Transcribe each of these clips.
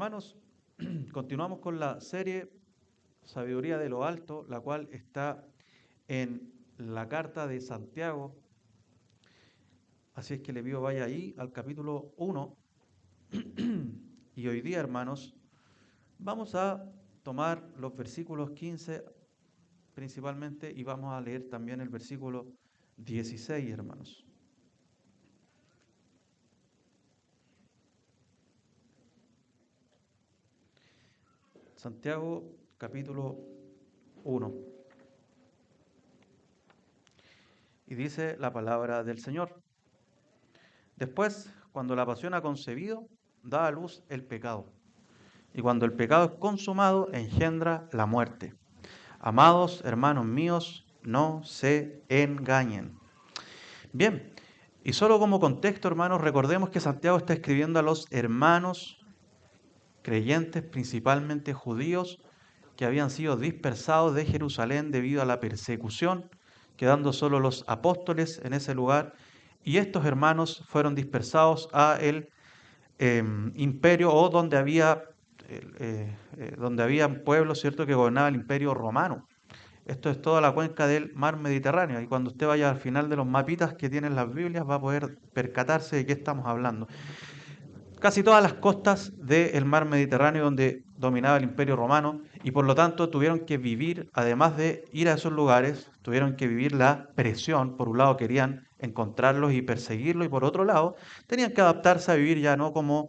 Hermanos, continuamos con la serie Sabiduría de lo Alto, la cual está en la carta de Santiago. Así es que le pido vaya ahí al capítulo 1. Y hoy día, hermanos, vamos a tomar los versículos 15 principalmente y vamos a leer también el versículo 16, hermanos. Santiago, capítulo 1. Y dice la palabra del Señor. Después, cuando la pasión ha concebido, da a luz el pecado. Y cuando el pecado es consumado, engendra la muerte. Amados hermanos míos, no se engañen. Bien, y solo como contexto, hermanos, recordemos que Santiago está escribiendo a los hermanos creyentes, principalmente judíos, que habían sido dispersados de Jerusalén debido a la persecución, quedando solo los apóstoles en ese lugar, y estos hermanos fueron dispersados a el imperio o donde había un pueblo, ¿cierto?, que gobernaba el imperio romano. Esto es toda la cuenca del mar Mediterráneo, y cuando usted vaya al final de los mapitas que tienen las Biblias va a poder percatarse de qué estamos hablando. Casi todas las costas del mar Mediterráneo donde dominaba el imperio romano, y por lo tanto tuvieron que vivir, además de ir a esos lugares, tuvieron que vivir la presión. Por un lado querían encontrarlos y perseguirlos, y por otro lado tenían que adaptarse a vivir ya no como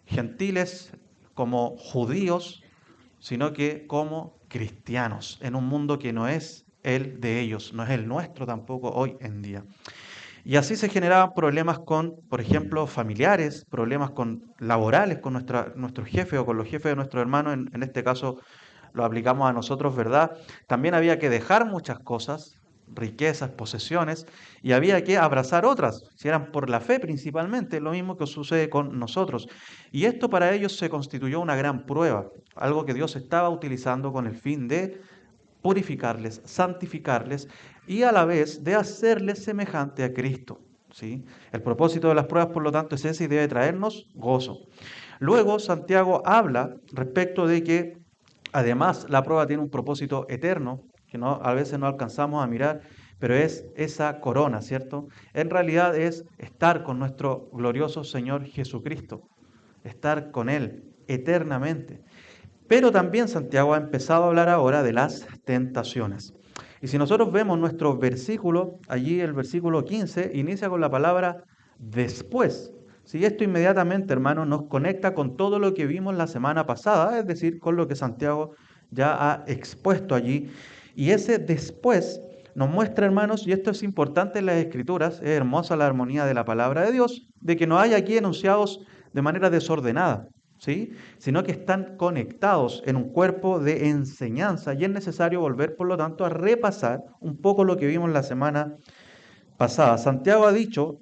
gentiles, como judíos, sino que como cristianos, en un mundo que no es el de ellos, no es el nuestro tampoco hoy en día. Y así se generaban problemas con, por ejemplo, familiares, problemas laborales con nuestro jefe o con los jefes de nuestros hermanos, en este caso lo aplicamos a nosotros, ¿verdad? También había que dejar muchas cosas, riquezas, posesiones, y había que abrazar otras, si eran por la fe principalmente, lo mismo que sucede con nosotros. Y esto para ellos se constituyó una gran prueba, algo que Dios estaba utilizando con el fin de purificarles, santificarles y a la vez de hacerles semejante a Cristo. ¿Sí? El propósito de las pruebas, por lo tanto, es ese y debe traernos gozo. Luego, Santiago habla respecto de que además la prueba tiene un propósito eterno, que a veces no alcanzamos a mirar, pero es esa corona, ¿cierto? En realidad es estar con nuestro glorioso Señor Jesucristo, estar con Él eternamente. Pero también Santiago ha empezado a hablar ahora de las tentaciones. Y si nosotros vemos nuestro versículo, allí el versículo 15 inicia con la palabra después. Si esto inmediatamente, hermanos, nos conecta con todo lo que vimos la semana pasada, es decir, con lo que Santiago ya ha expuesto allí. Y ese después nos muestra, hermanos, y esto es importante en las Escrituras, es hermosa la armonía de la palabra de Dios, de que no hay aquí enunciados de manera desordenada, ¿sí? Sino que están conectados en un cuerpo de enseñanza, y es necesario volver, por lo tanto, a repasar un poco lo que vimos la semana pasada. Santiago ha dicho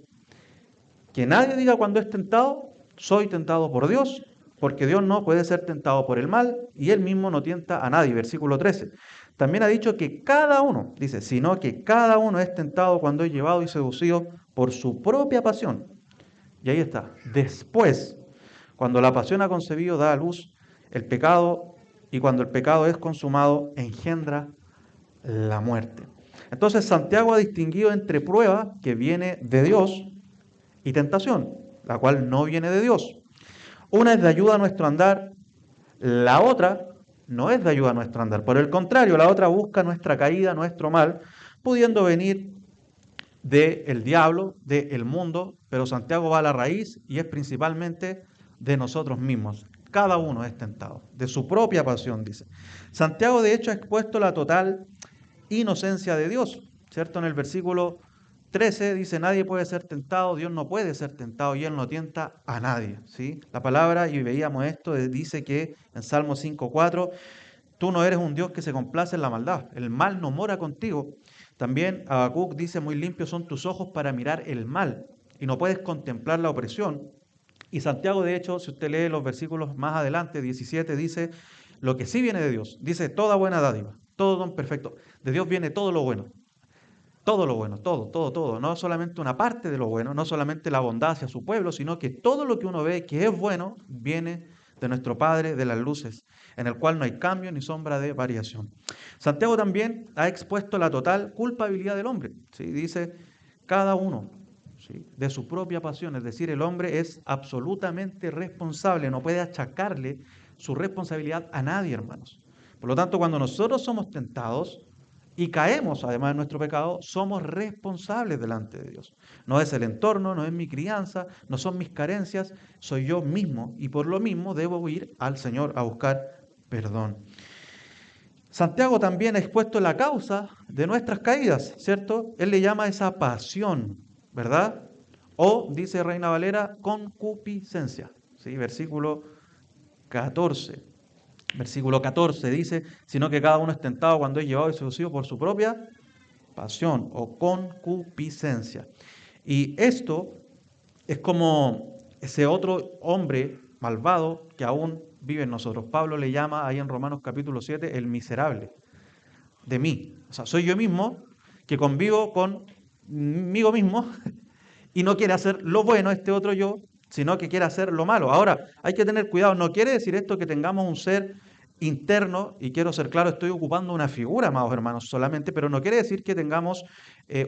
que nadie diga cuando es tentado, soy tentado por Dios, porque Dios no puede ser tentado por el mal, y Él mismo no tienta a nadie, versículo 13. También ha dicho que cada uno, dice, sino que cada uno es tentado cuando es llevado y seducido por su propia pasión. Y ahí está, después, cuando la pasión ha concebido, da a luz el pecado, y cuando el pecado es consumado, engendra la muerte. Entonces Santiago ha distinguido entre prueba que viene de Dios y tentación, la cual no viene de Dios. Una es de ayuda a nuestro andar, la otra no es de ayuda a nuestro andar. Por el contrario, la otra busca nuestra caída, nuestro mal, pudiendo venir del diablo, del mundo, pero Santiago va a la raíz y es principalmente de nosotros mismos. Cada uno es tentado, de su propia pasión, dice. Santiago, de hecho, ha expuesto la total inocencia de Dios, ¿cierto? En el versículo 13 dice, nadie puede ser tentado, Dios no puede ser tentado y Él no tienta a nadie, ¿sí? La palabra, y veíamos esto, dice que en Salmo 5:4, tú no eres un Dios que se complace en la maldad, el mal no mora contigo. También Habacuc dice, muy limpios son tus ojos para mirar el mal y no puedes contemplar la opresión. Y Santiago, de hecho, si usted lee los versículos más adelante, 17, dice, lo que sí viene de Dios, dice, toda buena dádiva, todo don perfecto, de Dios viene todo lo bueno, todo, no solamente una parte de lo bueno, no solamente la bondad hacia su pueblo, sino que todo lo que uno ve que es bueno viene de nuestro Padre de las luces, en el cual no hay cambio ni sombra de variación. Santiago también ha expuesto la total culpabilidad del hombre, ¿sí? Dice, cada uno, ¿sí?, de su propia pasión, es decir, el hombre es absolutamente responsable, no puede achacarle su responsabilidad a nadie, hermanos. Por lo tanto, cuando nosotros somos tentados y caemos además de nuestro pecado, somos responsables delante de Dios. No es el entorno, no es mi crianza, no son mis carencias, soy yo mismo y por lo mismo debo ir al Señor a buscar perdón. Santiago también ha expuesto la causa de nuestras caídas, ¿cierto? Él le llama esa pasión, ¿verdad? O, dice Reina Valera, concupiscencia, ¿sí? Versículo 14. Versículo 14 dice, sino que cada uno es tentado cuando es llevado y seducido por su propia pasión o concupiscencia. Y esto es como ese otro hombre malvado que aún vive en nosotros. Pablo le llama ahí en Romanos capítulo 7 el miserable de mí. O sea, soy yo mismo que convivo conmigo mismo y no quiere hacer lo bueno este otro yo, sino que quiere hacer lo malo. Ahora, hay que tener cuidado. No quiere decir esto que tengamos un ser interno, y quiero ser claro, estoy ocupando una figura, amados hermanos, solamente, pero no quiere decir que tengamos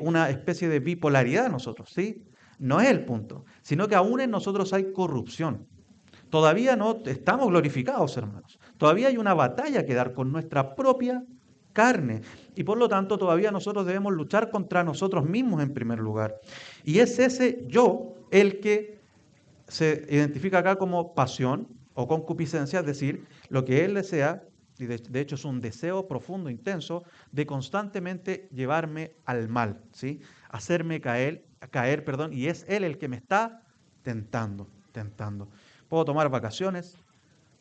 una especie de bipolaridad nosotros, ¿sí? No es el punto, sino que aún en nosotros hay corrupción. Todavía no estamos glorificados, hermanos. Todavía hay una batalla que dar con nuestra propia carne. Y por lo tanto, todavía nosotros debemos luchar contra nosotros mismos en primer lugar. Y es ese yo el que se identifica acá como pasión o concupiscencia, es decir, lo que él desea, y de hecho es un deseo profundo, intenso, de constantemente llevarme al mal, ¿sí? Hacerme caer, perdón, y es él el que me está tentando. Puedo tomar vacaciones,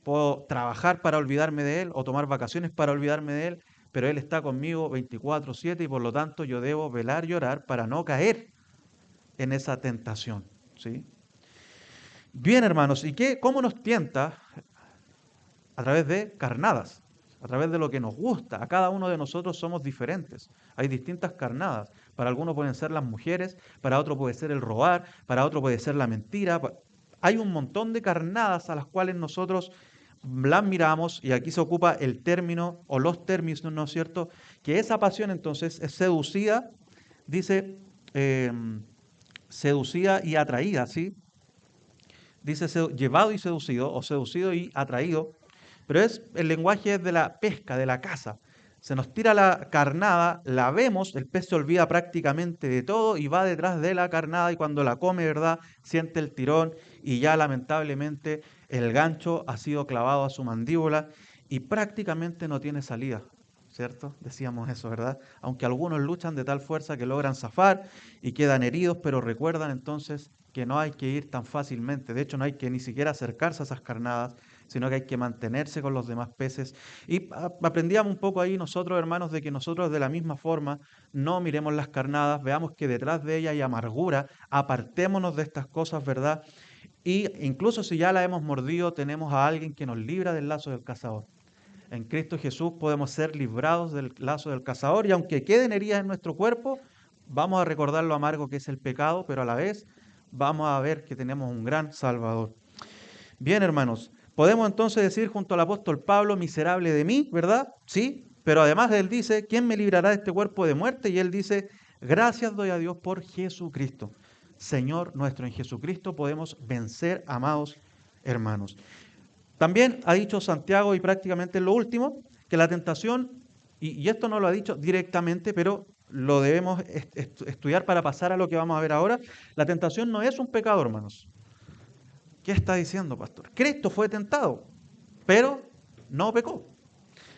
puedo trabajar para olvidarme de él o tomar vacaciones para olvidarme de él, pero él está conmigo 24/7 y por lo tanto yo debo velar y orar para no caer en esa tentación, ¿sí? Bien, hermanos, ¿y cómo nos tienta? A través de carnadas, a través de lo que nos gusta. A cada uno de nosotros somos diferentes. Hay distintas carnadas. Para algunos pueden ser las mujeres, para otro puede ser el robar, para otro puede ser la mentira. Hay un montón de carnadas a las cuales nosotros las miramos, y aquí se ocupa el término o los términos, ¿no es cierto? Que esa pasión entonces es seducida, dice, seducida y atraída, ¿sí? Dice llevado y seducido, o seducido y atraído, pero el lenguaje es de la pesca, de la caza. Se nos tira la carnada, la vemos, el pez se olvida prácticamente de todo y va detrás de la carnada, y cuando la come, ¿verdad?, siente el tirón y ya lamentablemente el gancho ha sido clavado a su mandíbula y prácticamente no tiene salida, ¿cierto? Decíamos eso, ¿verdad? Aunque algunos luchan de tal fuerza que logran zafar y quedan heridos, pero recuerdan entonces que no hay que ir tan fácilmente. De hecho, no hay que ni siquiera acercarse a esas carnadas, sino que hay que mantenerse con los demás peces. Y aprendíamos un poco ahí nosotros, hermanos, de que nosotros de la misma forma no miremos las carnadas, veamos que detrás de ellas hay amargura, apartémonos de estas cosas, ¿verdad? Y incluso si ya la hemos mordido, tenemos a alguien que nos libra del lazo del cazador. En Cristo Jesús podemos ser librados del lazo del cazador, y aunque queden heridas en nuestro cuerpo, vamos a recordar lo amargo que es el pecado, pero a la vez vamos a ver que tenemos un gran Salvador. Bien, hermanos, podemos entonces decir junto al apóstol Pablo, miserable de mí, ¿verdad? Sí, pero además él dice, ¿quién me librará de este cuerpo de muerte? Y él dice, gracias doy a Dios por Jesucristo. Señor nuestro, en Jesucristo podemos vencer, amados hermanos. También ha dicho Santiago, y prácticamente en lo último, que la tentación, y esto no lo ha dicho directamente, pero lo debemos estudiar para pasar a lo que vamos a ver ahora, la tentación no es un pecado, hermanos. ¿Qué está diciendo, pastor? Cristo fue tentado, pero no pecó.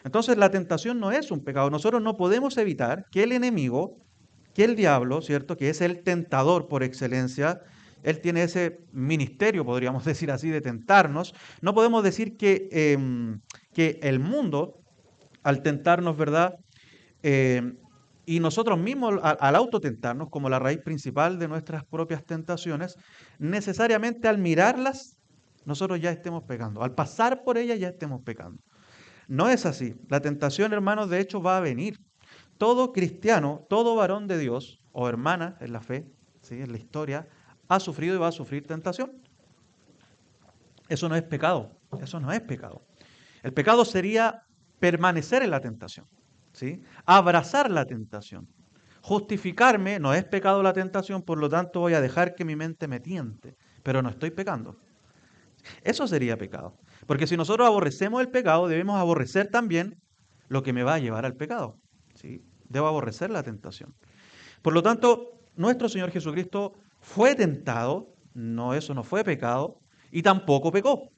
Entonces la tentación no es un pecado. Nosotros no podemos evitar que el enemigo, que el diablo, ¿cierto?, que es el tentador por excelencia, él tiene ese ministerio, podríamos decir así, de tentarnos. No podemos decir que el mundo, al tentarnos, ¿verdad? Y nosotros mismos, al autotentarnos, como la raíz principal de nuestras propias tentaciones, necesariamente al mirarlas, nosotros ya estemos pecando. Al pasar por ellas ya estemos pecando. No es así. La tentación, hermanos, de hecho va a venir. Todo cristiano, todo varón de Dios o hermana en la fe, ¿sí?, en la historia, ha sufrido y va a sufrir tentación. Eso no es pecado. Eso no es pecado. El pecado sería permanecer en la tentación, ¿sí? Abrazar la tentación. Justificarme, no es pecado la tentación, por lo tanto voy a dejar que mi mente me tiente, pero no estoy pecando. Eso sería pecado. Porque si nosotros aborrecemos el pecado, debemos aborrecer también lo que me va a llevar al pecado, ¿sí? Debo aborrecer la tentación. Por lo tanto, nuestro Señor Jesucristo fue tentado, no, eso no fue pecado, y tampoco pecó.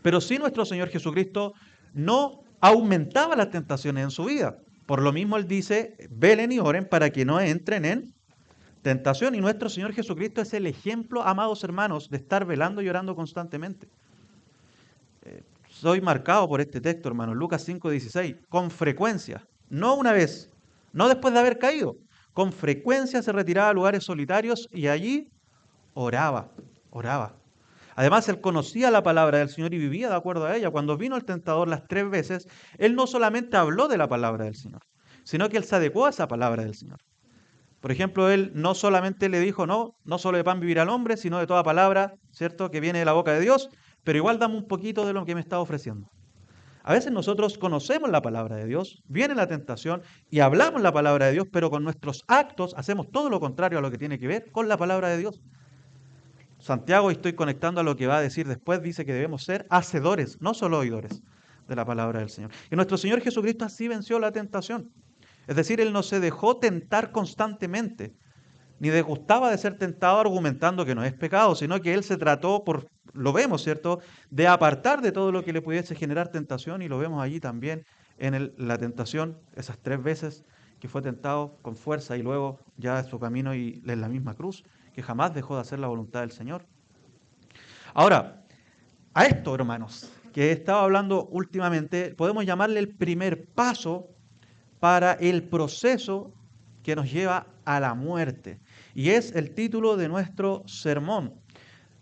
Pero sí nuestro Señor Jesucristo no aumentaba las tentaciones en su vida. Por lo mismo Él dice, velen y oren para que no entren en tentación. Y nuestro Señor Jesucristo es el ejemplo, amados hermanos, de estar velando y orando constantemente. Soy marcado por este texto, hermano, Lucas 5:16, con frecuencia, no una vez, no después de haber caído, con frecuencia se retiraba a lugares solitarios y allí oraba, oraba. Además, él conocía la palabra del Señor y vivía de acuerdo a ella. Cuando vino el tentador las 3 veces, él no solamente habló de la palabra del Señor, sino que él se adecuó a esa palabra del Señor. Por ejemplo, él no solamente le dijo, no, no solo de pan vivirá el hombre, sino de toda palabra, ¿cierto?, que viene de la boca de Dios, pero igual dame un poquito de lo que me está ofreciendo. A veces nosotros conocemos la palabra de Dios, viene la tentación y hablamos la palabra de Dios, pero con nuestros actos hacemos todo lo contrario a lo que tiene que ver con la palabra de Dios. Santiago, y estoy conectando a lo que va a decir después, dice que debemos ser hacedores, no solo oidores de la palabra del Señor. Y nuestro Señor Jesucristo así venció la tentación. Es decir, Él no se dejó tentar constantemente, ni disgustaba de ser tentado argumentando que no es pecado, sino que Él se trató, lo vemos, ¿cierto?, de apartar de todo lo que le pudiese generar tentación, y lo vemos allí también en la tentación, esas 3 veces que fue tentado con fuerza y luego ya en su camino y en la misma cruz, que jamás dejó de hacer la voluntad del Señor. Ahora, a esto, hermanos, que he estado hablando últimamente, podemos llamarle el primer paso para el proceso que nos lleva a la muerte. Y es el título de nuestro sermón: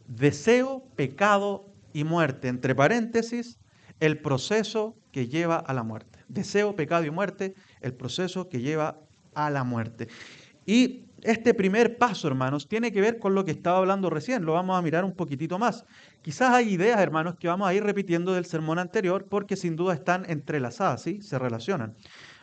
Deseo, pecado y muerte. Entre paréntesis, el proceso que lleva a la muerte. Deseo, pecado y muerte, el proceso que lleva a la muerte. Y este primer paso, hermanos, tiene que ver con lo que estaba hablando recién. Lo vamos a mirar un poquitito más. Quizás hay ideas, hermanos, que vamos a ir repitiendo del sermón anterior porque sin duda están entrelazadas, ¿sí? Se relacionan.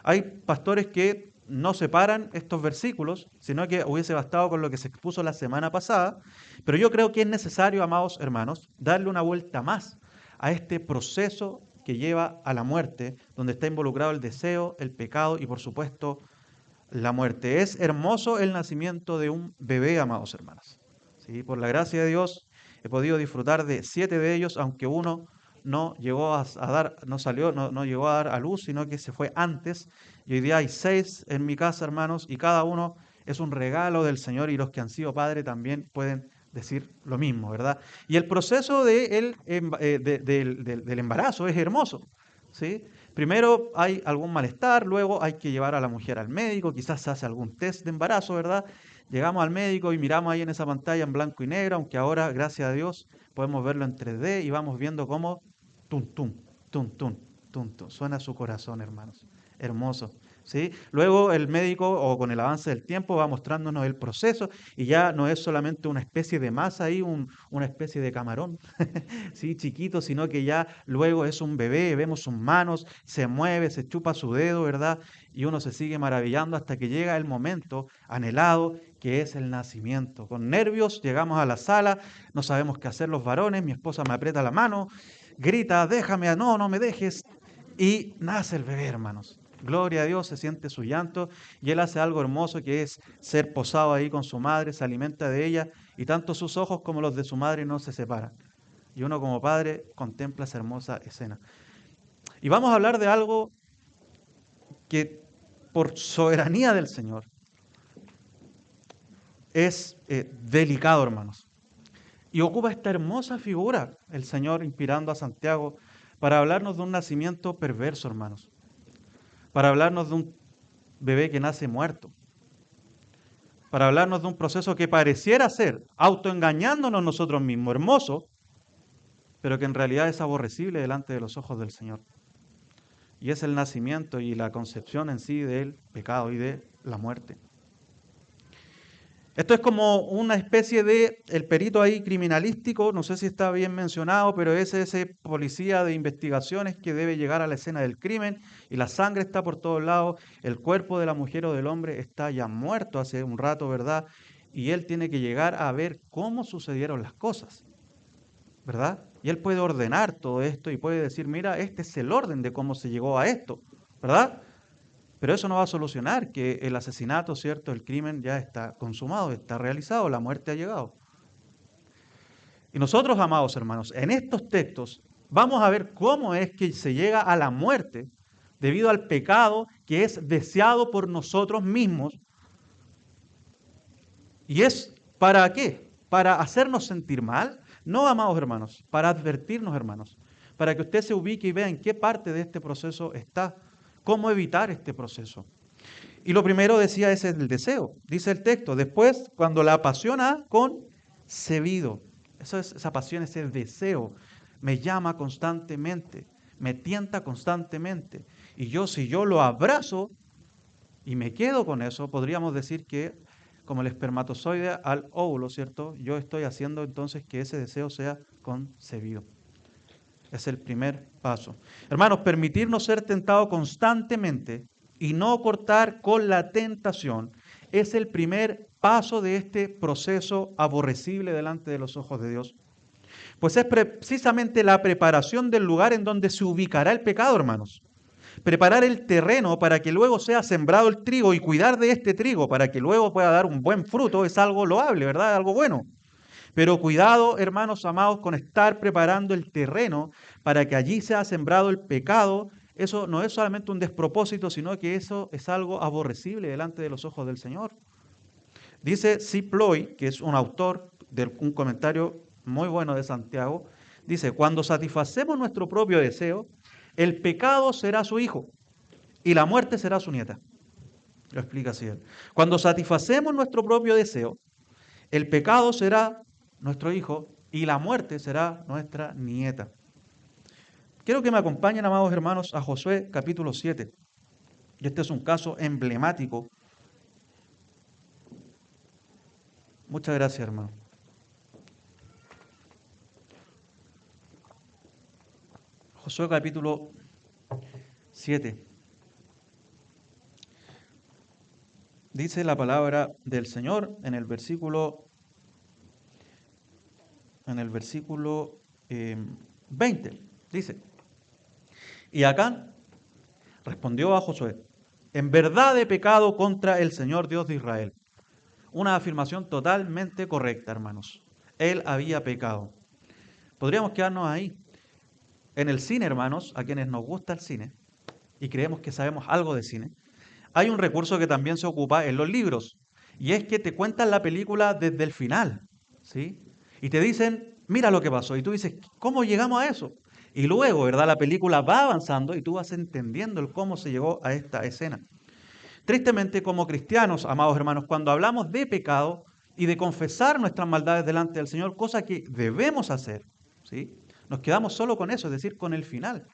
Hay pastores que no separan estos versículos, sino que hubiese bastado con lo que se expuso la semana pasada, pero yo creo que es necesario, amados hermanos, darle una vuelta más a este proceso que lleva a la muerte, donde está involucrado el deseo, el pecado y, por supuesto, la muerte. Es hermoso el nacimiento de un bebé, amados hermanos. ¿Sí? Por la gracia de Dios he podido disfrutar de 7 de ellos, aunque uno no llegó a dar, no salió, no llegó a dar a luz, sino que se fue antes. Y hoy día hay 6 en mi casa, hermanos, y cada uno es un regalo del Señor, y los que han sido padres también pueden decir lo mismo, ¿verdad? Y el proceso del embarazo es hermoso, ¿sí? Primero hay algún malestar, luego hay que llevar a la mujer al médico, quizás se hace algún test de embarazo, ¿verdad? Llegamos al médico y miramos ahí en esa pantalla en blanco y negro, aunque ahora, gracias a Dios, podemos verlo en 3D y vamos viendo cómo tum, tum, tum, tum, tum, tum, suena su corazón, hermanos. Hermoso. ¿Sí? Luego el médico, o con el avance del tiempo, va mostrándonos el proceso y ya no es solamente una especie de masa ahí, una especie de camarón, ¿sí? Chiquito, sino que ya luego es un bebé, vemos sus manos, se mueve, se chupa su dedo, ¿verdad? Y uno se sigue maravillando hasta que llega el momento anhelado, que es el nacimiento. Con nervios llegamos a la sala, no sabemos qué hacer los varones, mi esposa me aprieta la mano, grita, déjame, no, no me dejes, y nace el bebé, hermanos. Gloria a Dios, se siente su llanto y él hace algo hermoso, que es ser posado ahí con su madre, se alimenta de ella, y tanto sus ojos como los de su madre no se separan. Y uno como padre contempla esa hermosa escena. Y vamos a hablar de algo que por soberanía del Señor es delicado, hermanos. Y ocupa esta hermosa figura el Señor inspirando a Santiago para hablarnos de un nacimiento perverso, hermanos. Para hablarnos de un bebé que nace muerto. Para hablarnos de un proceso que pareciera ser, autoengañándonos nosotros mismos, hermoso, pero que en realidad es aborrecible delante de los ojos del Señor. Y es el nacimiento y la concepción en sí del pecado y de la muerte. Esto es como una especie de, el perito ahí criminalístico, no sé si está bien mencionado, pero es ese policía de investigaciones que debe llegar a la escena del crimen y la sangre está por todos lados, el cuerpo de la mujer o del hombre está ya muerto hace un rato, ¿verdad? Y él tiene que llegar a ver cómo sucedieron las cosas, ¿verdad? Y él puede ordenar todo esto y puede decir, mira, este es el orden de cómo se llegó a esto, ¿verdad? Pero eso no va a solucionar que el asesinato, ¿cierto? El crimen ya está consumado, está realizado, la muerte ha llegado. Y nosotros, amados hermanos, en estos textos vamos a ver cómo es que se llega a la muerte debido al pecado que es deseado por nosotros mismos. ¿Y es para qué? ¿Para hacernos sentir mal? No, amados hermanos, para advertirnos, hermanos, para que usted se ubique y vea en qué parte de este proceso está, cómo evitar este proceso. Y lo primero decía es el deseo, dice el texto. Después, cuando la pasión ha concebido, esa pasión, ese deseo, me llama constantemente, me tienta constantemente. Y yo, si yo lo abrazo y me quedo con eso, podríamos decir que como el espermatozoide al óvulo, ¿cierto? Yo estoy haciendo entonces que ese deseo sea concebido. Es el primer paso. Hermanos, permitirnos ser tentados constantemente y no cortar con la tentación es el primer paso de este proceso aborrecible delante de los ojos de Dios. Pues es precisamente la preparación del lugar en donde se ubicará el pecado, hermanos. Preparar el terreno para que luego sea sembrado el trigo y cuidar de este trigo para que luego pueda dar un buen fruto es algo loable, ¿verdad? Algo bueno. Pero cuidado, hermanos amados, con estar preparando el terreno para que allí sea sembrado el pecado. Eso no es solamente un despropósito, sino que eso es algo aborrecible delante de los ojos del Señor. Dice C. Ploy, que es un autor de un comentario muy bueno de Santiago, dice, cuando satisfacemos nuestro propio deseo, el pecado será su hijo y la muerte será su nieta. Lo explica así él. Cuando satisfacemos nuestro propio deseo, el pecado será nuestro hijo y la muerte será nuestra nieta. Quiero que me acompañen, amados hermanos, a Josué capítulo 7. Y este es un caso emblemático. Muchas gracias, hermano. Josué capítulo 7. Dice la palabra del Señor en el versículo 20. Dice, y Acán respondió a Josué, en verdad he pecado contra el Señor Dios de Israel. Una afirmación totalmente correcta, hermanos. Él había pecado. Podríamos quedarnos ahí. En el cine, hermanos, a quienes nos gusta el cine y creemos que sabemos algo de cine, hay un recurso que también se ocupa en los libros, y es que te cuentan la película desde el final, ¿sí? Y te dicen, mira lo que pasó, y tú dices, ¿cómo llegamos a eso? Y luego, ¿verdad? La película va avanzando y tú vas entendiendo el cómo se llegó a esta escena. Tristemente, como cristianos, amados hermanos, cuando hablamos de pecado y de confesar nuestras maldades delante del Señor, cosa que debemos hacer, ¿sí? Nos quedamos solo con eso, es decir, con el final.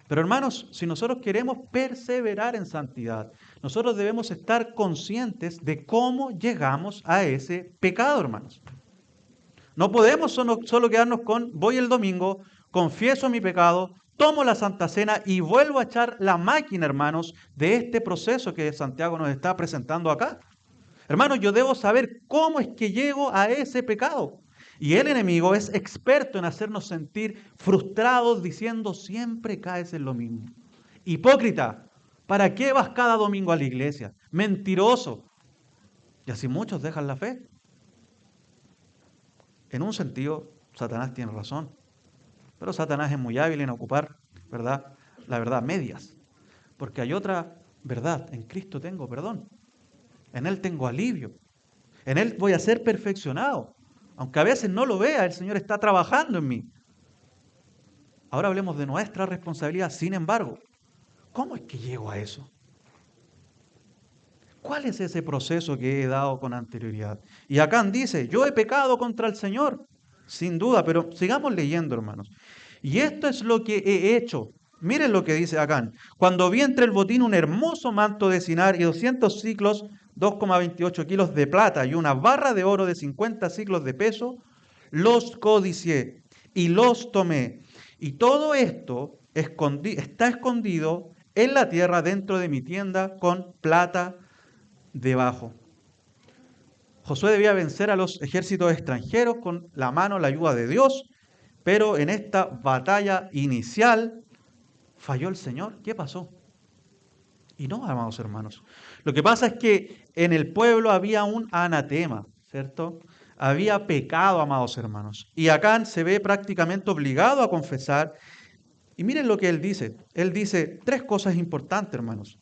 Pero hermanos, si nosotros queremos perseverar en santidad, nosotros debemos estar conscientes de cómo llegamos a ese pecado, hermanos. No podemos solo quedarnos con, voy el domingo, confieso mi pecado, tomo la Santa Cena y vuelvo a echar la máquina, hermanos, de este proceso que Santiago nos está presentando acá. Hermanos, yo debo saber cómo es que llego a ese pecado. Y el enemigo es experto en hacernos sentir frustrados diciendo siempre caes en lo mismo. Hipócrita, ¿para qué vas cada domingo a la iglesia? Mentiroso. Y así muchos dejan la fe. En un sentido, Satanás tiene razón. Pero Satanás es muy hábil en ocupar, ¿verdad? La verdad, medias. Porque hay otra verdad. En Cristo tengo perdón. En Él tengo alivio. En Él voy a ser perfeccionado. Aunque a veces no lo vea, el Señor está trabajando en mí. Ahora hablemos de nuestra responsabilidad. Sin embargo, ¿cómo es que llego a eso? ¿Cuál es ese proceso que he dado con anterioridad? Y Acán dice, yo he pecado contra el Señor, sin duda, pero sigamos leyendo, hermanos. Y esto es lo que he hecho. Miren lo que dice Acán. Cuando vi entre el botín un hermoso manto de Sinar y 200 ciclos 2,28 kilos de plata y una barra de oro de 50 siclos de peso, los codicié y los tomé. Y todo esto está escondido en la tierra dentro de mi tienda con plata debajo. Josué debía vencer a los ejércitos extranjeros con la mano, la ayuda de Dios, pero en esta batalla inicial falló el Señor. ¿Qué pasó? Y no, amados hermanos. Lo que pasa es que en el pueblo había un anatema, ¿cierto? Había pecado, amados hermanos. Y Acán se ve prácticamente obligado a confesar. Y miren lo que él dice. Él dice tres cosas importantes, hermanos.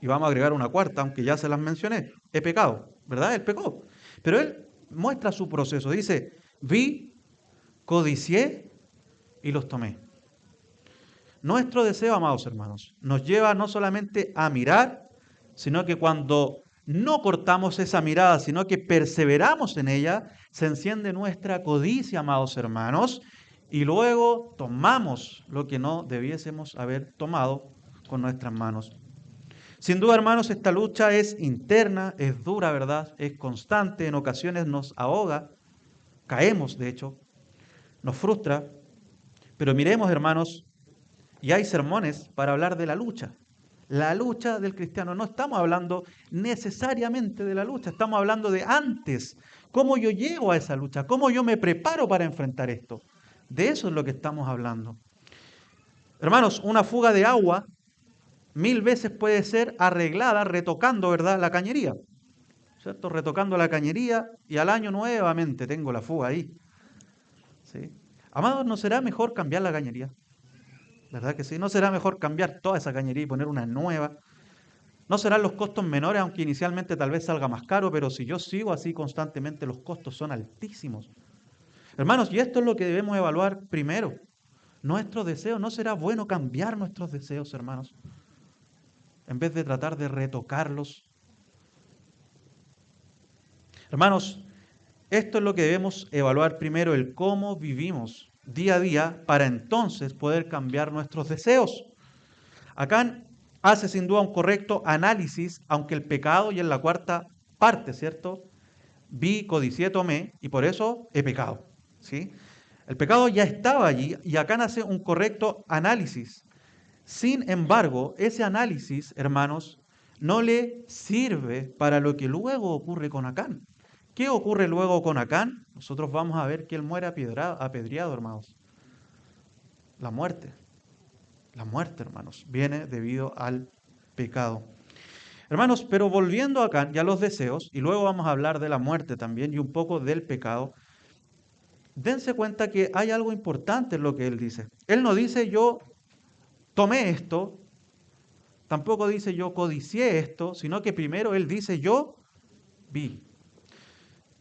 Y vamos a agregar una cuarta, aunque ya se las mencioné. He pecado, ¿verdad? Él pecó. Pero él muestra su proceso. Dice, vi, codicié y los tomé. Nuestro deseo, amados hermanos, nos lleva no solamente a mirar, sino que cuando no cortamos esa mirada, sino que perseveramos en ella, se enciende nuestra codicia, amados hermanos, y luego tomamos lo que no debiésemos haber tomado con nuestras manos. Sin duda, hermanos, esta lucha es interna, es dura, ¿verdad? Es constante, en ocasiones nos ahoga, caemos, de hecho, nos frustra, pero miremos, hermanos, y hay sermones para hablar de la lucha del cristiano. No estamos hablando necesariamente de la lucha, estamos hablando de antes, cómo yo llego a esa lucha, cómo yo me preparo para enfrentar esto. De eso es lo que estamos hablando. Hermanos, una fuga de agua 1000 veces puede ser arreglada retocando, ¿verdad?, la cañería, ¿cierto? Retocando la cañería y al año nuevamente tengo la fuga ahí, ¿sí? Amados, ¿no será mejor cambiar la cañería? ¿Verdad que sí? ¿No será mejor cambiar toda esa cañería y poner una nueva? ¿No serán los costos menores, aunque inicialmente tal vez salga más caro, pero si yo sigo así constantemente, los costos son altísimos? Hermanos, y esto es lo que debemos evaluar primero. Nuestros deseos, ¿no será bueno cambiar nuestros deseos, hermanos? En vez de tratar de retocarlos. Hermanos, esto es lo que debemos evaluar primero, el cómo vivimos día a día para entonces poder cambiar nuestros deseos. Acá hace sin duda un correcto análisis, aunque el pecado y en la cuarta parte, ¿cierto? Vi, codicié, tomé y por eso he pecado, ¿sí? El pecado ya estaba allí y Acán hace un correcto análisis. Sin embargo, ese análisis, hermanos, no le sirve para lo que luego ocurre con Acán. ¿Qué ocurre luego con Acán? Nosotros vamos a ver que él muere apedreado, hermanos. La muerte, hermanos, viene debido al pecado. Hermanos, pero volviendo acá ya a los deseos, y luego vamos a hablar de la muerte también y un poco del pecado, dense cuenta que hay algo importante en lo que él dice. Él no dice yo tomé esto, tampoco dice yo codicié esto, sino que primero él dice yo vi.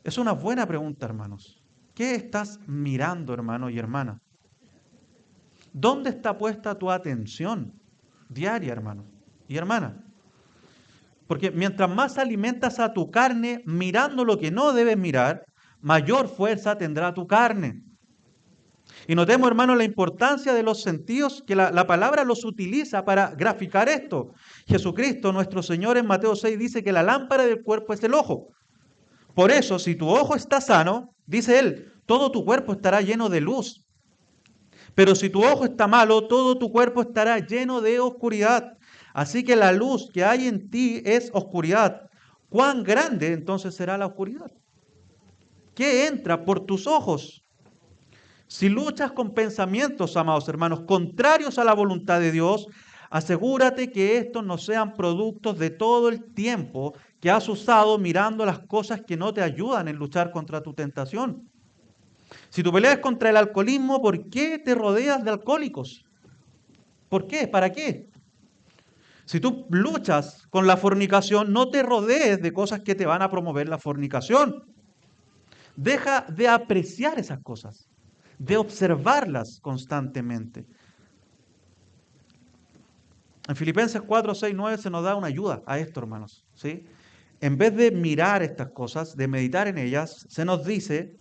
Es una buena pregunta, hermanos. ¿Qué estás mirando, hermano y hermana? ¿Dónde está puesta tu atención diaria, hermano y hermana? Porque mientras más alimentas a tu carne mirando lo que no debes mirar, mayor fuerza tendrá tu carne. Y notemos, hermano, la importancia de los sentidos, que la palabra los utiliza para graficar esto. Jesucristo, nuestro Señor, en Mateo 6 dice que la lámpara del cuerpo es el ojo. Por eso, si tu ojo está sano, dice Él, todo tu cuerpo estará lleno de luz. Pero si tu ojo está malo, todo tu cuerpo estará lleno de oscuridad. Así que la luz que hay en ti es oscuridad. ¿Cuán grande entonces será la oscuridad? ¿Qué entra por tus ojos? Si luchas con pensamientos, amados hermanos, contrarios a la voluntad de Dios, asegúrate que estos no sean productos de todo el tiempo que has usado mirando las cosas que no te ayudan en luchar contra tu tentación. Si tu pelea es contra el alcoholismo, ¿por qué te rodeas de alcohólicos? ¿Por qué? ¿Para qué? Si tú luchas con la fornicación, no te rodees de cosas que te van a promover la fornicación. Deja de apreciar esas cosas, de observarlas constantemente. En Filipenses 4, 6, 9 se nos da una ayuda a esto, hermanos, ¿sí? En vez de mirar estas cosas, de meditar en ellas, se nos dice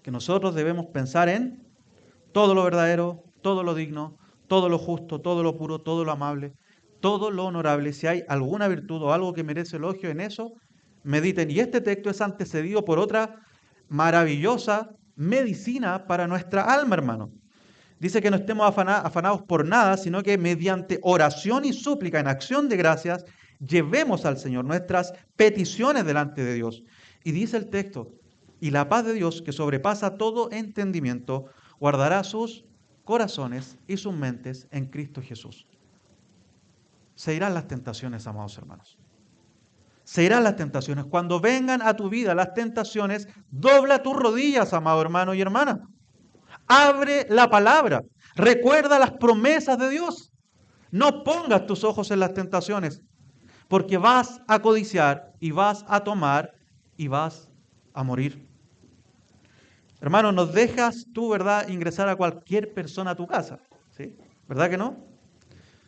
que nosotros debemos pensar en todo lo verdadero, todo lo digno, todo lo justo, todo lo puro, todo lo amable, todo lo honorable, si hay alguna virtud o algo que merece elogio, en eso mediten. Y este texto es antecedido por otra maravillosa medicina para nuestra alma, hermano. Dice que no estemos afanados por nada, sino que mediante oración y súplica en acción de gracias, llevemos al Señor nuestras peticiones delante de Dios. Y dice el texto, y la paz de Dios, que sobrepasa todo entendimiento, guardará sus corazones y sus mentes en Cristo Jesús. Se irán las tentaciones, amados hermanos. Se irán las tentaciones. Cuando vengan a tu vida las tentaciones, dobla tus rodillas, amado hermano y hermana. Abre la palabra. Recuerda las promesas de Dios. No pongas tus ojos en las tentaciones, porque vas a codiciar y vas a tomar y vas a morir. Hermano, ¿nos dejas tú, verdad, ingresar a cualquier persona a tu casa? ¿Sí? ¿Verdad que no?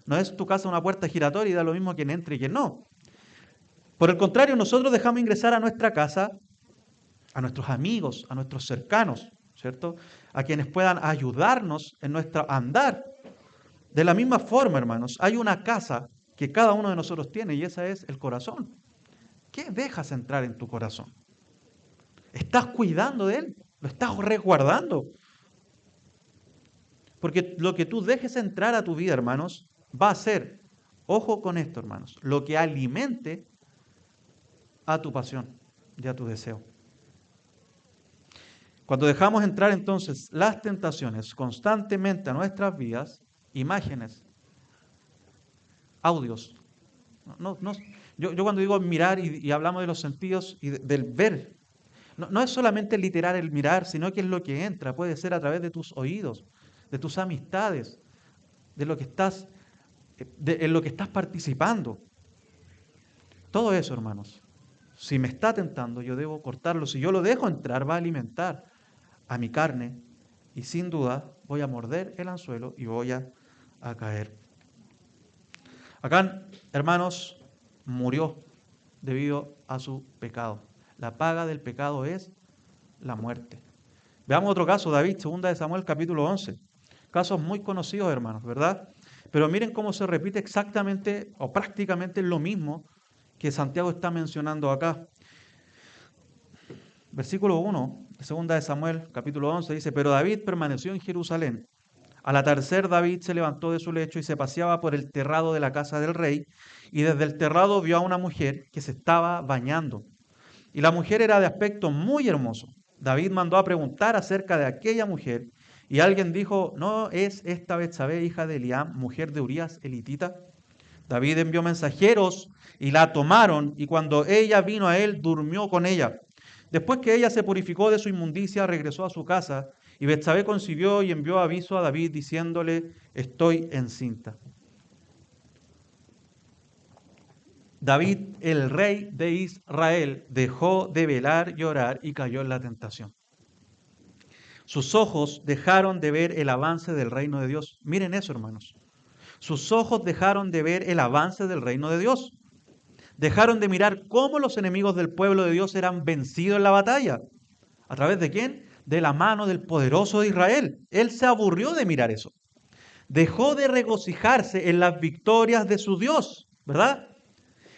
No es tu casa una puerta giratoria y da lo mismo quien entre y quien no. Por el contrario, nosotros dejamos ingresar a nuestra casa a nuestros amigos, a nuestros cercanos, ¿cierto? A quienes puedan ayudarnos en nuestro andar. De la misma forma, hermanos, hay una casa que cada uno de nosotros tiene y esa es el corazón. ¿Qué dejas entrar en tu corazón? ¿Estás cuidando de él? ¿Lo estás resguardando? Porque lo que tú dejes entrar a tu vida, hermanos, va a ser, ojo con esto, hermanos, lo que alimente a tu pasión y a tu deseo. Cuando dejamos entrar entonces las tentaciones constantemente a nuestras vidas, imágenes, audios. Yo cuando digo mirar y hablamos de los sentidos y del ver, no es solamente literal el mirar, sino que es lo que entra. Puede ser a través de tus oídos, de tus amistades, de lo que estás, en lo que estás participando. Todo eso, hermanos, si me está tentando, yo debo cortarlo. Si yo lo dejo entrar, va a alimentar a mi carne y sin duda voy a morder el anzuelo y voy a caer. Acán, hermanos, murió debido a su pecado. La paga del pecado es la muerte. Veamos otro caso, David, 2 de Samuel, capítulo 11. Casos muy conocidos, hermanos, ¿verdad? Pero miren cómo se repite exactamente o prácticamente lo mismo que Santiago está mencionando acá. Versículo 1 de 2 de Samuel, capítulo 11, dice, pero David permaneció en Jerusalén. Al atardecer David se levantó de su lecho y se paseaba por el terrado de la casa del rey, y desde el terrado vio a una mujer que se estaba bañando. Y la mujer era de aspecto muy hermoso. David mandó a preguntar acerca de aquella mujer, y alguien dijo, ¿no es esta Betsabé, hija de Eliam, mujer de Urías elitita? David envió mensajeros y la tomaron, y cuando ella vino a él, durmió con ella. Después que ella se purificó de su inmundicia, regresó a su casa, y Betsabé concibió y envió aviso a David diciéndole, estoy encinta. David, el rey de Israel, dejó de velar y orar y cayó en la tentación. Sus ojos dejaron de ver el avance del reino de Dios. Miren eso, hermanos. Sus ojos dejaron de ver el avance del reino de Dios. Dejaron de mirar cómo los enemigos del pueblo de Dios eran vencidos en la batalla. ¿A través de quién? De la mano del poderoso de Israel. Él se aburrió de mirar eso. Dejó de regocijarse en las victorias de su Dios, ¿verdad?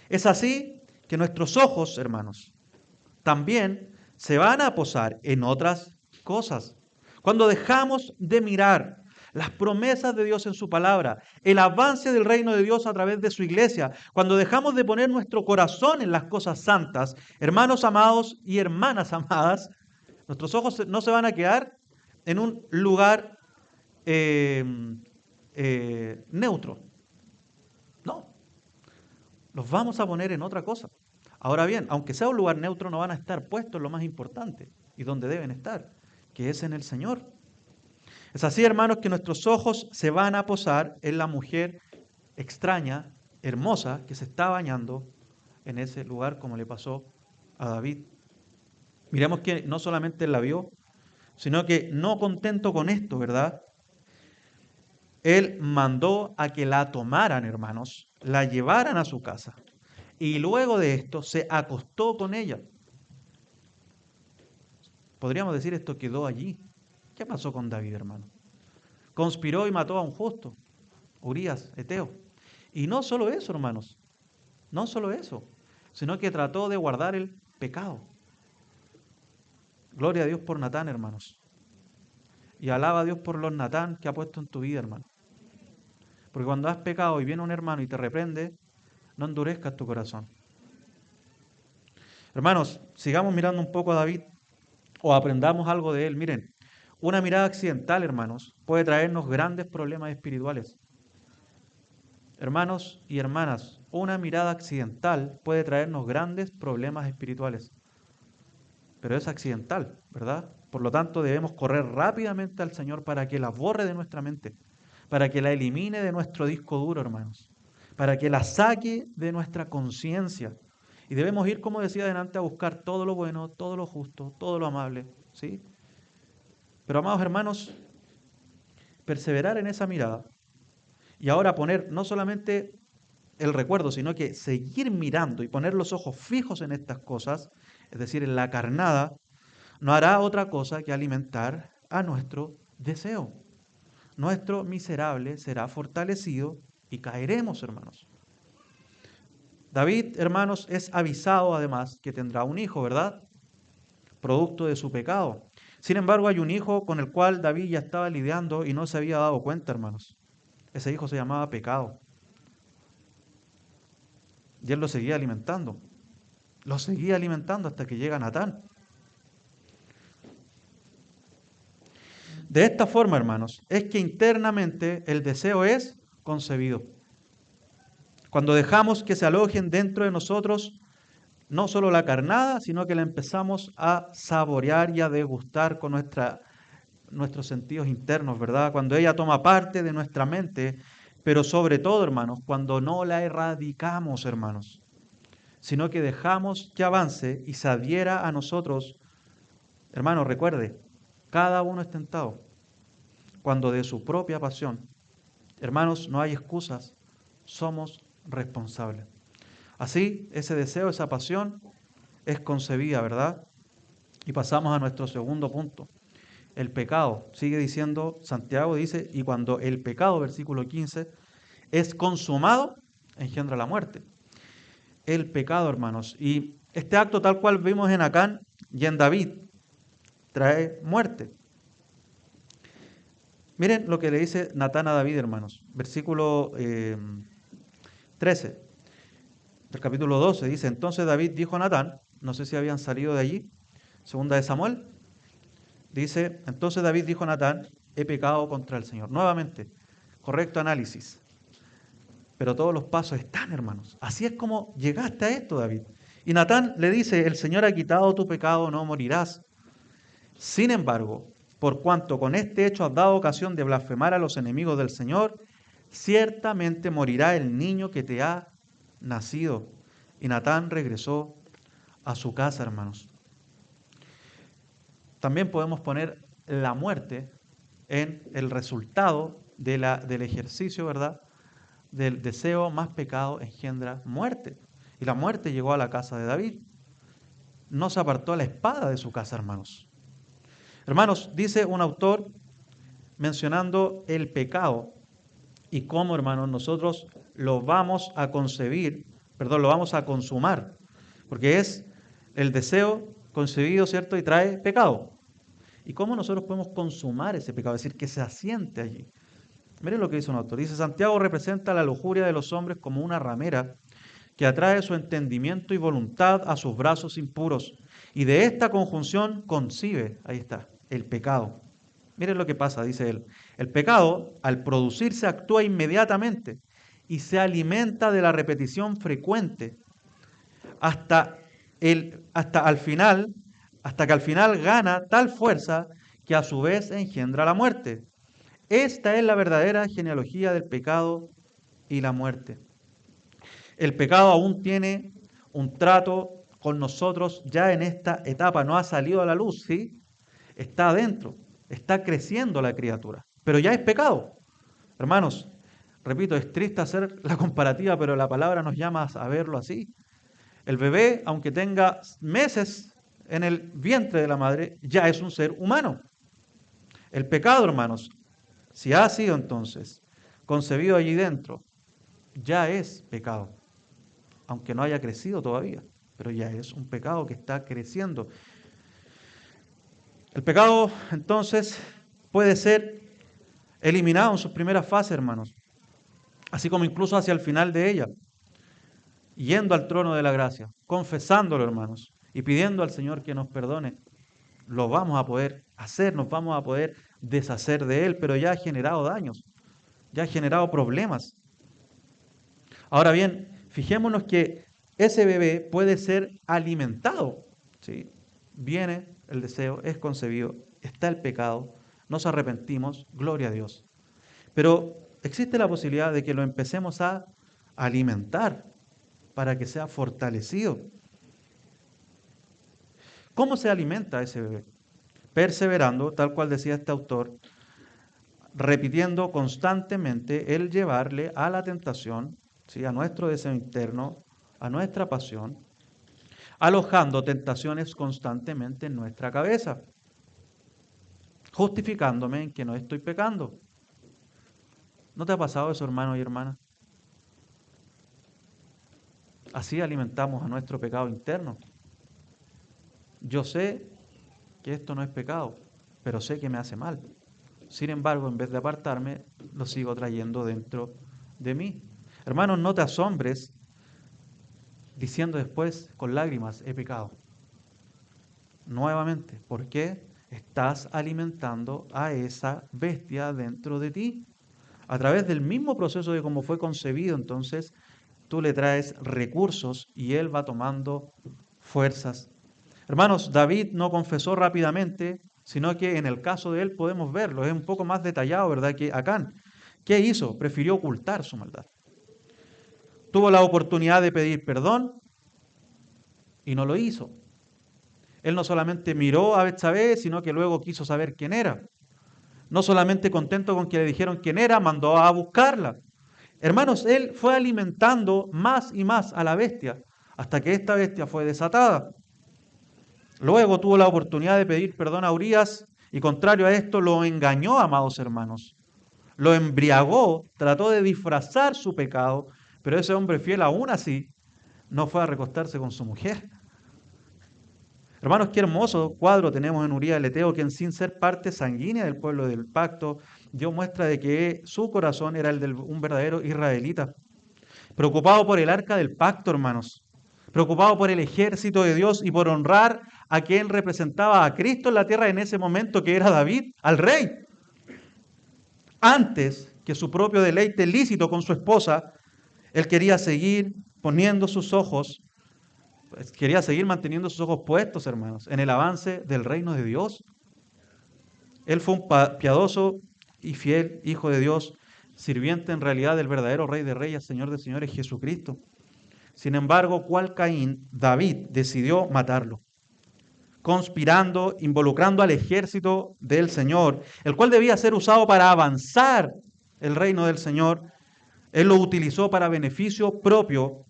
Es así que nuestros ojos, hermanos, también se van a posar en otras cosas. Cuando dejamos de mirar las promesas de Dios en su palabra, el avance del reino de Dios a través de su iglesia, cuando dejamos de poner nuestro corazón en las cosas santas, hermanos amados y hermanas amadas, nuestros ojos no se van a quedar en un lugar neutro. No, los vamos a poner en otra cosa. Ahora bien, aunque sea un lugar neutro, no van a estar puestos en lo más importante y donde deben estar, que es en el Señor. Es así, hermanos, que nuestros ojos se van a posar en la mujer extraña, hermosa, que se está bañando en ese lugar, como le pasó a David. Miremos que no solamente él la vio, sino que no contento con esto, ¿verdad? Él mandó a que la tomaran, hermanos, la llevaran a su casa. Y luego de esto se acostó con ella. Podríamos decir esto quedó allí. ¿Qué pasó con David, hermano? Conspiró y mató a un justo, Urías, Eteo. Y no solo eso, hermanos, no solo eso, sino que trató de guardar el pecado. Gloria a Dios por Natán, hermanos. Y alaba a Dios por los Natán que ha puesto en tu vida, hermano. Porque cuando has pecado y viene un hermano y te reprende, no endurezcas tu corazón. Hermanos, sigamos mirando un poco a David o aprendamos algo de él. Miren, una mirada accidental, hermanos, puede traernos grandes problemas espirituales. Hermanos y hermanas, una mirada accidental puede traernos grandes problemas espirituales. Pero es accidental, ¿verdad? Por lo tanto, debemos correr rápidamente al Señor para que la borre de nuestra mente, para que la elimine de nuestro disco duro, hermanos, para que la saque de nuestra conciencia. Y debemos ir, como decía adelante, a buscar todo lo bueno, todo lo justo, todo lo amable, ¿sí? Pero, amados hermanos, perseverar en esa mirada y ahora poner no solamente el recuerdo, sino que seguir mirando y poner los ojos fijos en estas cosas, es decir, en la carnada, no hará otra cosa que alimentar a nuestro deseo. Nuestro miserable será fortalecido y caeremos, hermanos. David, hermanos, es avisado además que tendrá un hijo, ¿verdad? Producto de su pecado. Sin embargo, hay un hijo con el cual David ya estaba lidiando y no se había dado cuenta, hermanos. Ese hijo se llamaba pecado. Y él lo seguía alimentando. Lo seguía alimentando hasta que llega Natán. De esta forma, hermanos, es que internamente el deseo es concebido. Cuando dejamos que se alojen dentro de nosotros no solo la carnada, sino que la empezamos a saborear y a degustar con nuestros sentidos internos, ¿verdad? Cuando ella toma parte de nuestra mente, pero sobre todo, hermanos, cuando no la erradicamos, hermanos, sino que dejamos que avance y se adhiera a nosotros. Hermanos, recuerde, cada uno es tentado cuando de su propia pasión. Hermanos, no hay excusas, somos responsables. Así, ese deseo, esa pasión es concebida, ¿verdad? Y pasamos a nuestro segundo punto. El pecado, sigue diciendo Santiago, dice, y cuando el pecado, versículo 15, es consumado, engendra la muerte. El pecado, hermanos. Y este acto tal cual vimos en Acán y en David, trae muerte. Miren lo que le dice Natán a David, hermanos. Versículo 13 del capítulo 12 dice, entonces David dijo a Natán, no sé si habían salido de allí, segunda de Samuel, dice, entonces David dijo a Natán, he pecado contra el Señor. Nuevamente, correcto análisis. Pero todos los pasos están, hermanos. Así es como llegaste a esto, David. Y Natán le dice, el Señor ha quitado tu pecado, no morirás. Sin embargo, por cuanto con este hecho has dado ocasión de blasfemar a los enemigos del Señor, ciertamente morirá el niño que te ha nacido. Y Natán regresó a su casa, hermanos. También podemos poner la muerte en el resultado del ejercicio, ¿verdad? Del deseo más pecado engendra muerte. Y la muerte llegó a la casa de David. No se apartó la espada de su casa, hermanos. Hermanos, dice un autor mencionando el pecado y cómo, hermanos, nosotros lo vamos a concebir, perdón, lo vamos a consumar, porque es el deseo concebido, ¿cierto? Y trae pecado. ¿Y cómo nosotros podemos consumar ese pecado? Es decir, que se asiente allí. Miren lo que dice un autor. Dice, Santiago representa la lujuria de los hombres como una ramera que atrae su entendimiento y voluntad a sus brazos impuros. Y de esta conjunción concibe, ahí está, el pecado. Miren lo que pasa, dice él. El pecado, al producirse, actúa inmediatamente y se alimenta de la repetición frecuente hasta, hasta que al final gana tal fuerza que a su vez engendra la muerte. Esta es la verdadera genealogía del pecado y la muerte. El pecado aún tiene un trato con nosotros ya en esta etapa, no ha salido a la luz, ¿sí? Está adentro, está creciendo la criatura, pero ya es pecado. Hermanos, repito, es triste hacer la comparativa, pero la palabra nos llama a verlo así. El bebé, aunque tenga meses en el vientre de la madre, ya es un ser humano. El pecado, hermanos, si ha sido entonces concebido allí dentro, ya es pecado, aunque no haya crecido todavía, pero ya es un pecado que está creciendo. El pecado, entonces, puede ser eliminado en sus primeras fases, hermanos, así como incluso hacia el final de ella, yendo al trono de la gracia, confesándolo, hermanos, y pidiendo al Señor que nos perdone. Lo vamos a poder hacer, nos vamos a poder deshacer de él, pero ya ha generado daños, ya ha generado problemas. Ahora bien, fijémonos que ese bebé puede ser alimentado, ¿sí? Viene el deseo, es concebido, está el pecado, nos arrepentimos, gloria a Dios. Pero existe la posibilidad de que lo empecemos a alimentar para que sea fortalecido. ¿Cómo se alimenta ese bebé? Perseverando, tal cual decía este autor, repitiendo constantemente el llevarle a la tentación, ¿sí? A nuestro deseo interno, a nuestra pasión, alojando tentaciones constantemente en nuestra cabeza, justificándome en que no estoy pecando. ¿No te ha pasado eso, hermano y hermana? Así alimentamos a nuestro pecado interno. Yo sé que esto no es pecado, pero sé que me hace mal. Sin embargo, en vez de apartarme, lo sigo trayendo dentro de mí. Hermanos, no te asombres diciendo después con lágrimas, he pecado. Nuevamente, ¿por qué? Estás alimentando a esa bestia dentro de ti. A través del mismo proceso de cómo fue concebido, entonces, tú le traes recursos y él va tomando fuerzas. Hermanos, David no confesó rápidamente, sino que en el caso de él podemos verlo, es un poco más detallado, ¿verdad? Que Acán. ¿Qué hizo? Prefirió ocultar su maldad. Tuvo la oportunidad de pedir perdón y no lo hizo. Él no solamente miró a Betsabé, sino que luego quiso saber quién era. No solamente contento con que le dijeron quién era, mandó a buscarla. Hermanos, él fue alimentando más y más a la bestia, hasta que esta bestia fue desatada. Luego tuvo la oportunidad de pedir perdón a Urías y contrario a esto lo engañó, amados hermanos. Lo embriagó, trató de disfrazar su pecado, pero ese hombre fiel aún así no fue a recostarse con su mujer. Hermanos, qué hermoso cuadro tenemos en Urías el Eteo, quien sin ser parte sanguínea del pueblo del pacto, dio muestra de que su corazón era el de un verdadero israelita. Preocupado por el arca del pacto, hermanos. Preocupado por el ejército de Dios y por honrar a quien representaba a Cristo en la tierra en ese momento, que era David, al rey. Antes que su propio deleite lícito con su esposa, él quería seguir poniendo sus ojos, quería seguir manteniendo sus ojos puestos, hermanos, en el avance del reino de Dios. Él fue un piadoso y fiel hijo de Dios, sirviente en realidad del verdadero Rey de Reyes, Señor de Señores, Jesucristo. Sin embargo, ¿cuál Caín? David decidió matarlo, conspirando, involucrando al ejército del Señor, el cual debía ser usado para avanzar el reino del Señor. Él lo utilizó para beneficio propio,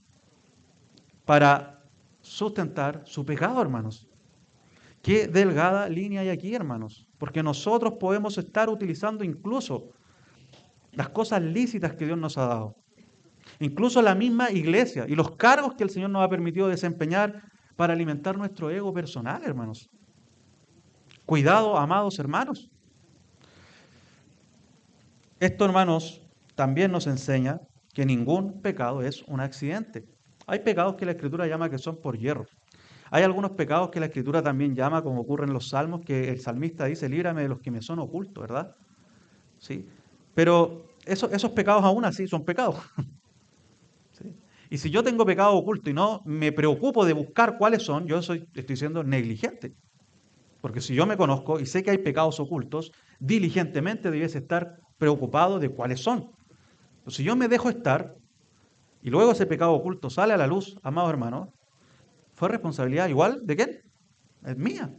para sustentar su pecado, hermanos. Qué delgada línea hay aquí, hermanos, porque nosotros podemos estar utilizando incluso las cosas lícitas que Dios nos ha dado, incluso la misma iglesia y los cargos que el Señor nos ha permitido desempeñar para alimentar nuestro ego personal, hermanos. Cuidado, amados hermanos. Esto, hermanos, también nos enseña que ningún pecado es un accidente. Hay pecados que la Escritura llama que son por hierro. Hay algunos pecados que la Escritura también llama, como ocurre en los Salmos, que el salmista dice, líbrame de los que me son ocultos, ¿verdad? ¿Sí? Pero esos pecados aún así son pecados. ¿Sí? Y si yo tengo pecado oculto y no me preocupo de buscar cuáles son, estoy siendo negligente. Porque si yo me conozco y sé que hay pecados ocultos, diligentemente debiese estar preocupado de cuáles son. Pero si yo me dejo estar y luego ese pecado oculto sale a la luz, amados hermanos, fue responsabilidad igual de quién? Es mía.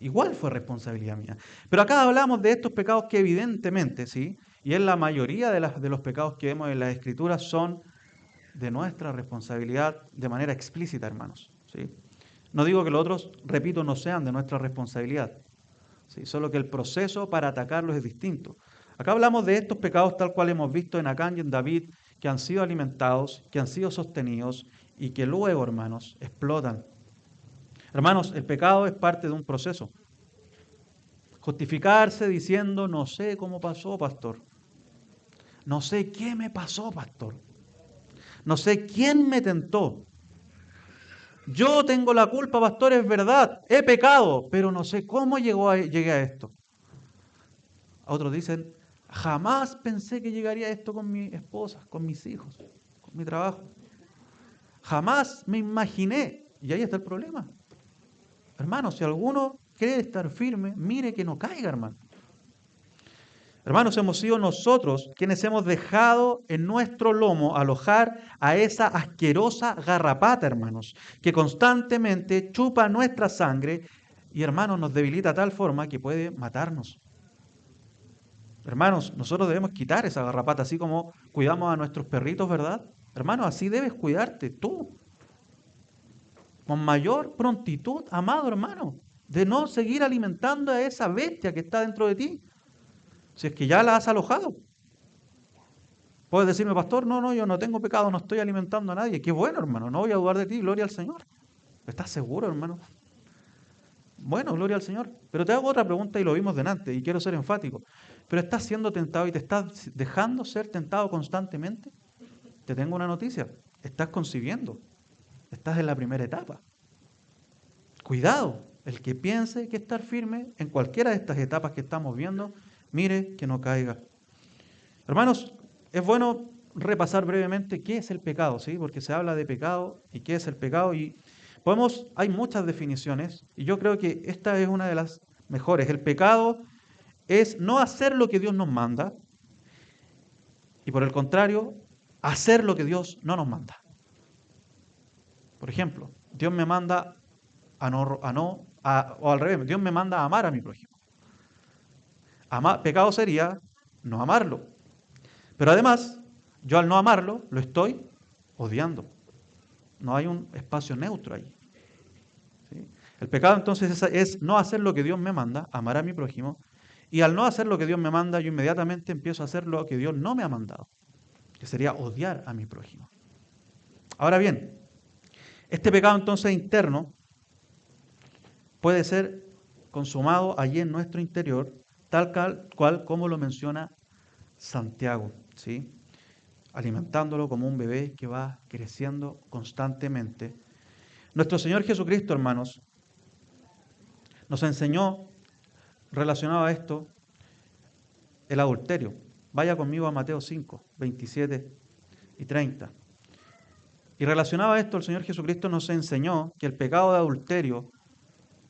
Igual fue responsabilidad mía. Pero acá hablamos de estos pecados que evidentemente, ¿sí? Y en la mayoría de los pecados que vemos en las Escrituras son de nuestra responsabilidad de manera explícita, hermanos. ¿Sí? No digo que los otros, repito, no sean de nuestra responsabilidad, ¿sí? Solo que el proceso para atacarlos es distinto. Acá hablamos de estos pecados tal cual hemos visto en Acán y en David, que han sido alimentados, que han sido sostenidos y que luego, hermanos, explotan. Hermanos, el pecado es parte de un proceso. Justificarse diciendo, no sé cómo pasó, pastor. No sé qué me pasó, pastor. No sé quién me tentó. Yo tengo la culpa, pastor, es verdad. He pecado, pero no sé cómo llegué a esto. Otros dicen, jamás pensé que llegaría a esto con mi esposa, con mis hijos, con mi trabajo. Jamás me imaginé. Y ahí está el problema. Hermano, si alguno cree estar firme, mire que no caiga, hermano. Hermanos, hemos sido nosotros quienes hemos dejado en nuestro lomo alojar a esa asquerosa garrapata, hermanos, que constantemente chupa nuestra sangre y, hermanos, nos debilita de tal forma que puede matarnos. Hermanos, nosotros debemos quitar esa garrapata, así como cuidamos a nuestros perritos, ¿verdad? Hermanos, así debes cuidarte tú, con mayor prontitud, amado hermano, de no seguir alimentando a esa bestia que está dentro de ti, si es que ya la has alojado. Puedes decirme, pastor, no, yo no tengo pecado, no estoy alimentando a nadie. Qué bueno, hermano, no voy a dudar de ti, gloria al Señor. ¿Estás seguro, hermano? Bueno, gloria al Señor. Pero te hago otra pregunta y lo vimos delante y quiero ser enfático. ¿Pero estás siendo tentado y te estás dejando ser tentado constantemente? Te tengo una noticia. Estás concibiendo. Estás en la primera etapa. Cuidado, el que piense que estar firme en cualquiera de estas etapas que estamos viendo, mire que no caiga. Hermanos, es bueno repasar brevemente qué es el pecado, ¿sí? Porque se habla de pecado y qué es el pecado y hay muchas definiciones y yo creo que esta es una de las mejores. El pecado es no hacer lo que Dios nos manda y por el contrario, hacer lo que Dios no nos manda. Por ejemplo, Dios me manda o al revés, Dios me manda a amar a mi prójimo. Pecado sería no amarlo. Pero además, yo al no amarlo, lo estoy odiando. No hay un espacio neutro ahí. ¿Sí? El pecado entonces es no hacer lo que Dios me manda, amar a mi prójimo, y al no hacer lo que Dios me manda, yo inmediatamente empiezo a hacer lo que Dios no me ha mandado, que sería odiar a mi prójimo. Ahora bien, este pecado entonces interno puede ser consumado allí en nuestro interior, tal cual como lo menciona Santiago, ¿sí? Alimentándolo como un bebé que va creciendo constantemente. Nuestro Señor Jesucristo, hermanos, nos enseñó, relacionado a esto, el adulterio. Vaya conmigo a Mateo 5, 27 y 30. Y relacionado a esto, el Señor Jesucristo nos enseñó que el pecado de adulterio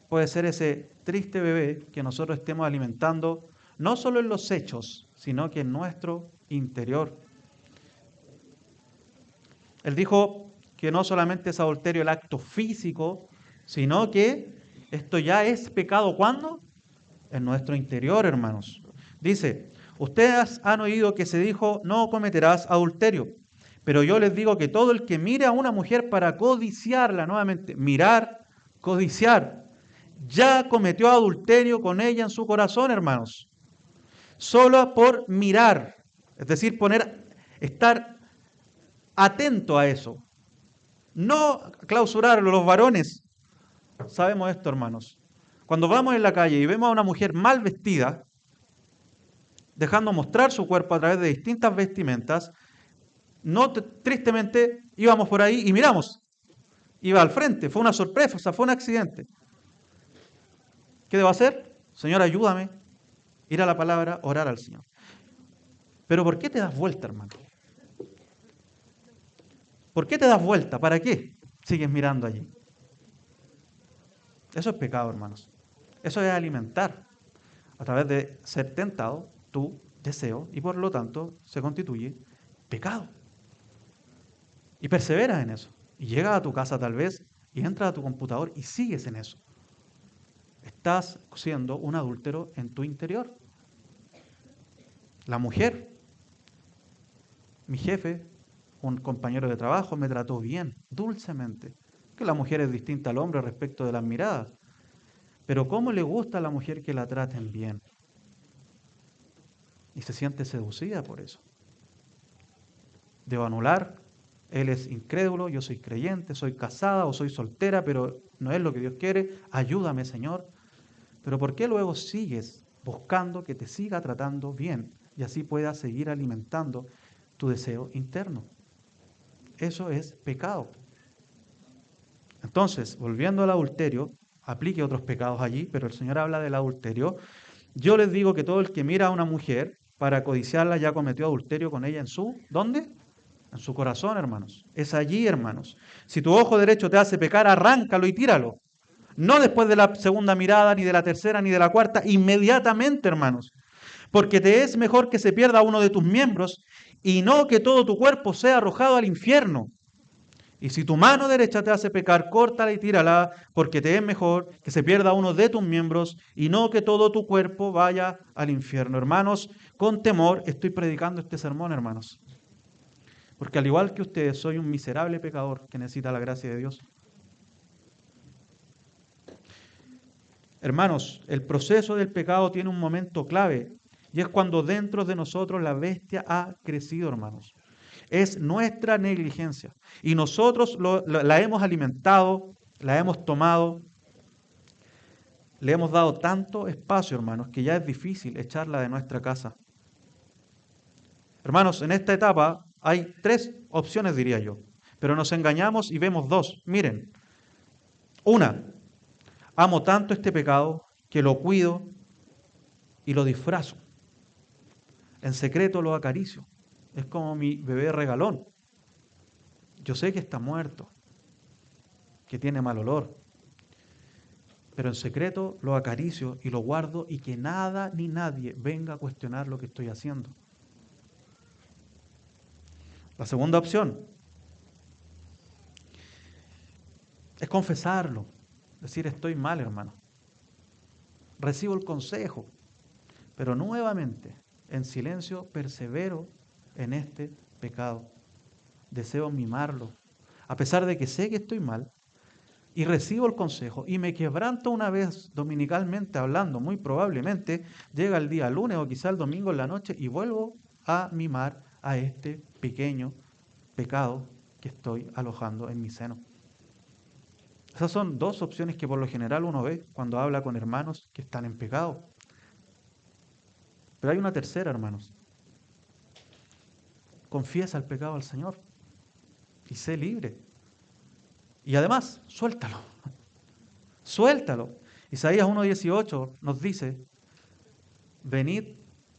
puede ser ese triste bebé que nosotros estemos alimentando, no solo en los hechos, sino que en nuestro interior. Él dijo que no solamente es adulterio el acto físico, sino que esto ya es pecado, ¿cuándo? En nuestro interior, hermanos. Dice, ustedes han oído que se dijo, no cometerás adulterio. Pero yo les digo que todo el que mire a una mujer para codiciarla, nuevamente, mirar, codiciar, ya cometió adulterio con ella en su corazón, hermanos. Solo por mirar, es decir, estar atento a eso. No clausurarlo, los varones sabemos esto, hermanos. Cuando vamos en la calle y vemos a una mujer mal vestida, dejando mostrar su cuerpo a través de distintas vestimentas, tristemente íbamos por ahí y miramos. Iba al frente, fue una sorpresa, fue un accidente. ¿Qué debo hacer? Señor, ayúdame. Ir a la palabra, orar al Señor. Pero ¿por qué te das vuelta, hermano? ¿Por qué te das vuelta? ¿Para qué sigues mirando allí? Eso es pecado, hermanos. Eso es alimentar a través de ser tentado tu deseo y por lo tanto se constituye pecado. Y perseveras en eso. Y llegas a tu casa tal vez y entras a tu computador y sigues en eso. Estás siendo un adúltero en tu interior. La mujer, mi jefe, un compañero de trabajo, me trató bien, dulcemente. Que la mujer es distinta al hombre respecto de las miradas. Pero ¿cómo le gusta a la mujer que la traten bien? Y se siente seducida por eso. debo anular. Él es incrédulo, yo soy creyente, soy casada o soy soltera, pero no es lo que Dios quiere. Ayúdame, Señor. Pero ¿por qué luego sigues buscando que te siga tratando bien y así puedas seguir alimentando tu deseo interno? Eso es pecado. Entonces, volviendo al adulterio, aplique otros pecados allí, pero el Señor habla del adulterio. Yo les digo que todo el que mira a una mujer para codiciarla ya cometió adulterio con ella en su, ¿dónde? En su corazón, hermanos. Es allí, hermanos. Si tu ojo derecho te hace pecar, arráncalo y tíralo. No después de la segunda mirada, ni de la tercera, ni de la cuarta, inmediatamente, hermanos. Porque te es mejor que se pierda uno de tus miembros y no que todo tu cuerpo sea arrojado al infierno. Y si tu mano derecha te hace pecar, córtala y tírala, porque te es mejor que se pierda uno de tus miembros y no que todo tu cuerpo vaya al infierno. Hermanos, con temor estoy predicando este sermón, hermanos. Porque al igual que ustedes, soy un miserable pecador que necesita la gracia de Dios. Hermanos, el proceso del pecado tiene un momento clave y es cuando dentro de nosotros la bestia ha crecido, hermanos. Es nuestra negligencia y nosotros la hemos alimentado, la hemos tomado, le hemos dado tanto espacio, hermanos, que ya es difícil echarla de nuestra casa. Hermanos, en esta etapa hay tres opciones, diría yo, pero nos engañamos y vemos dos. Miren, una, amo tanto este pecado que lo cuido y lo disfrazo. En secreto lo acaricio. Es como mi bebé regalón. Yo sé que está muerto, que tiene mal olor, pero en secreto lo acaricio y lo guardo y que nada ni nadie venga a cuestionar lo que estoy haciendo. La segunda opción es confesarlo, decir estoy mal, hermano. Recibo el consejo, pero nuevamente, en silencio, persevero en este pecado. Deseo mimarlo, a pesar de que sé que estoy mal, y recibo el consejo y me quebranto una vez dominicalmente hablando, muy probablemente llega el día lunes o quizá el domingo en la noche y vuelvo a mimar a este pequeño pecado que estoy alojando en mi seno. Esas son dos opciones que por lo general uno ve cuando habla con hermanos que están en pecado. Pero hay una tercera, hermanos. Confiesa el pecado al Señor y sé libre. Y además, suéltalo. Suéltalo. Isaías 1:18 nos dice, venid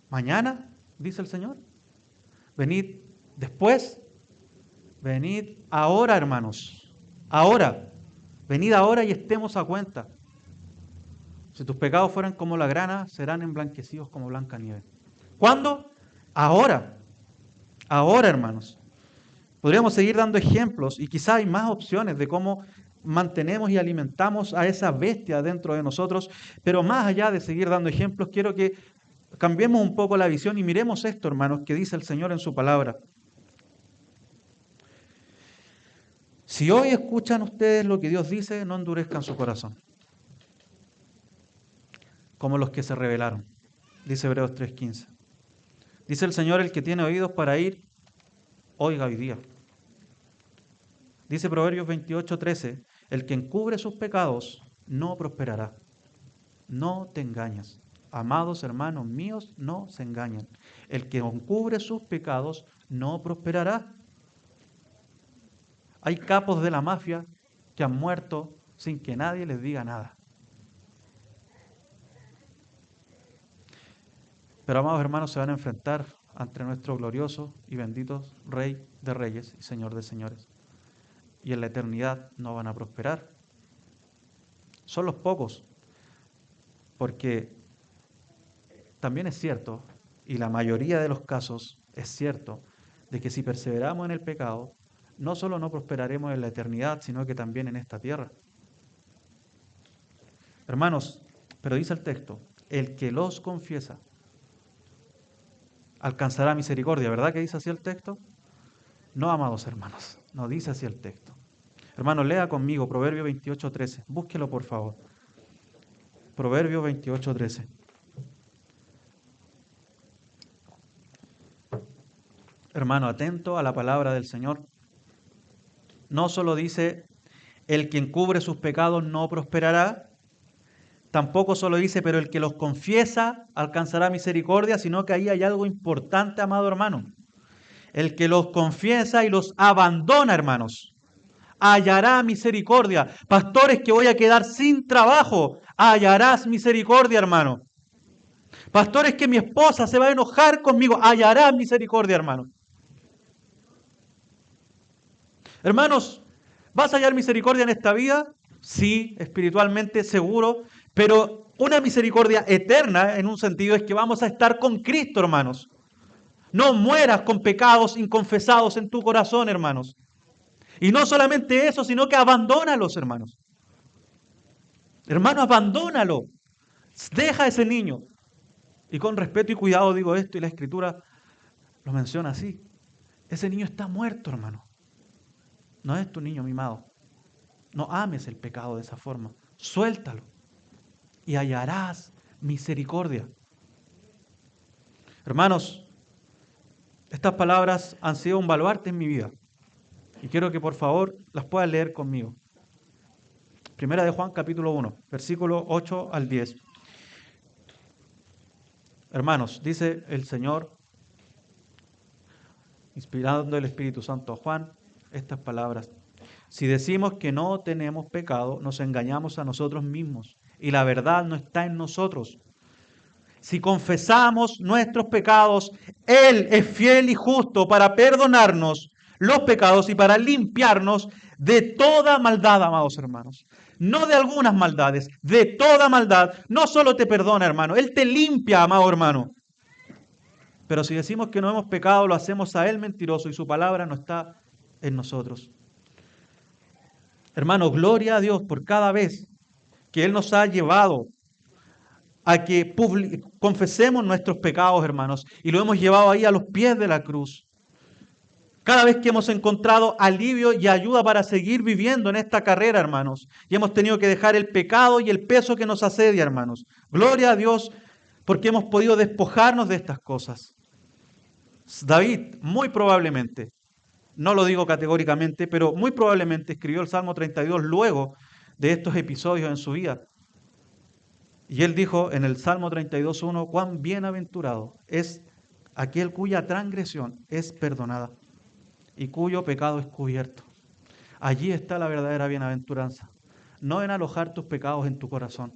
mañana, dice el Señor. Venid después. Venid ahora, hermanos. Ahora. Venid ahora y estemos a cuenta. Si tus pecados fueran como la grana, serán emblanquecidos como blanca nieve. ¿Cuándo? Ahora. Ahora, hermanos. Podríamos seguir dando ejemplos y quizá hay más opciones de cómo mantenemos y alimentamos a esa bestia dentro de nosotros, pero más allá de seguir dando ejemplos, quiero que cambiemos un poco la visión y miremos esto, hermanos, que dice el Señor en su palabra. Si hoy escuchan ustedes lo que Dios dice, no endurezcan su corazón, como los que se rebelaron, dice Hebreos 3:15. Dice el Señor, el que tiene oídos para ir, oiga hoy día. Dice Proverbios 28:13, el que encubre sus pecados no prosperará. No te engañes. Amados hermanos míos, no se engañen. El que encubre sus pecados no prosperará. Hay capos de la mafia que han muerto sin que nadie les diga nada. Pero amados hermanos, se van a enfrentar ante nuestro glorioso y bendito Rey de Reyes y Señor de Señores. Y en la eternidad no van a prosperar. Son los pocos, porque también es cierto, y la mayoría de los casos es cierto, de que si perseveramos en el pecado, no solo no prosperaremos en la eternidad, sino que también en esta tierra. Hermanos, pero dice el texto, el que los confiesa alcanzará misericordia, ¿verdad que dice así el texto? No, amados hermanos, no dice así el texto. Hermanos, lea conmigo Proverbio 28:13, búsquelo por favor. Proverbio 28:13. Hermano, atento a la palabra del Señor. No solo dice, el que encubre sus pecados no prosperará, tampoco solo dice, pero el que los confiesa alcanzará misericordia, sino que ahí hay algo importante, amado hermano. El que los confiesa y los abandona, hermanos, hallará misericordia. Pastores, que voy a quedar sin trabajo, hallarás misericordia, hermano. Pastores, que mi esposa se va a enojar conmigo, hallarás misericordia, hermano. Hermanos, ¿vas a hallar misericordia en esta vida? Sí, espiritualmente seguro, pero una misericordia eterna en un sentido es que vamos a estar con Cristo, hermanos. No mueras con pecados inconfesados en tu corazón, hermanos. Y no solamente eso, sino que abandónalos, hermanos. Hermano, abandónalo. Deja a ese niño. Y con respeto y cuidado digo esto, y la Escritura lo menciona así. Ese niño está muerto, hermano. No es tu niño mimado. No ames el pecado de esa forma. Suéltalo y hallarás misericordia. Hermanos, estas palabras han sido un baluarte en mi vida. Y quiero que por favor las puedan leer conmigo. Primera de Juan capítulo 1, versículo 8 al 10. Hermanos, dice el Señor, inspirando el Espíritu Santo a Juan, estas palabras. Si decimos que no tenemos pecado, nos engañamos a nosotros mismos y la verdad no está en nosotros. Si confesamos nuestros pecados, Él es fiel y justo para perdonarnos los pecados y para limpiarnos de toda maldad, amados hermanos. No de algunas maldades, de toda maldad. No solo te perdona, hermano, Él te limpia, amado hermano. Pero si decimos que no hemos pecado, lo hacemos a Él mentiroso y su palabra no está en nosotros. Hermano, gloria a Dios por cada vez que Él nos ha llevado a que confesemos nuestros pecados, hermanos, y lo hemos llevado ahí a los pies de la cruz. Cada vez que hemos encontrado alivio y ayuda para seguir viviendo en esta carrera, hermanos, y hemos tenido que dejar el pecado y el peso que nos asedia, hermanos. Gloria a Dios porque hemos podido despojarnos de estas cosas. David, muy probablemente, no lo digo categóricamente, pero muy probablemente escribió el Salmo 32 luego de estos episodios en su vida. Y él dijo en el Salmo 32:1, cuán bienaventurado es aquel cuya transgresión es perdonada y cuyo pecado es cubierto. Allí está la verdadera bienaventuranza, no en alojar tus pecados en tu corazón.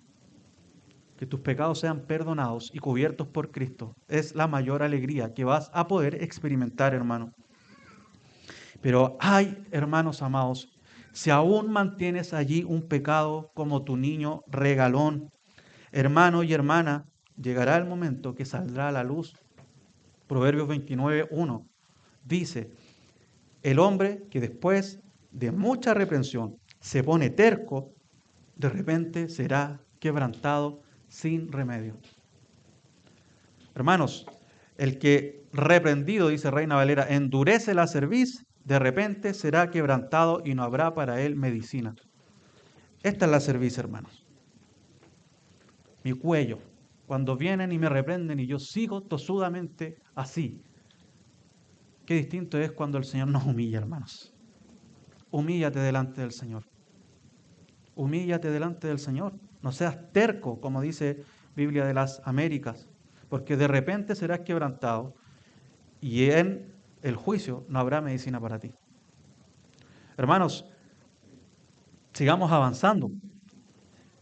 Que tus pecados sean perdonados y cubiertos por Cristo es la mayor alegría que vas a poder experimentar, hermano. Pero ay, hermanos amados, si aún mantienes allí un pecado como tu niño regalón, hermano y hermana, llegará el momento que saldrá a la luz. Proverbios 29:1 dice, el hombre que después de mucha reprensión se pone terco, de repente será quebrantado sin remedio. Hermanos, el que reprendido, dice Reina Valera, endurece la cerviz, de repente será quebrantado y no habrá para él medicina. Esta es la cerviz, hermanos. Mi cuello, cuando vienen y me reprenden y yo sigo tosudamente así. Qué distinto es cuando el Señor nos humilla, hermanos. Humíllate delante del Señor. Humíllate delante del Señor. No seas terco, como dice Biblia de las Américas, porque de repente serás quebrantado y en el juicio no habrá medicina para ti. Hermanos, sigamos avanzando.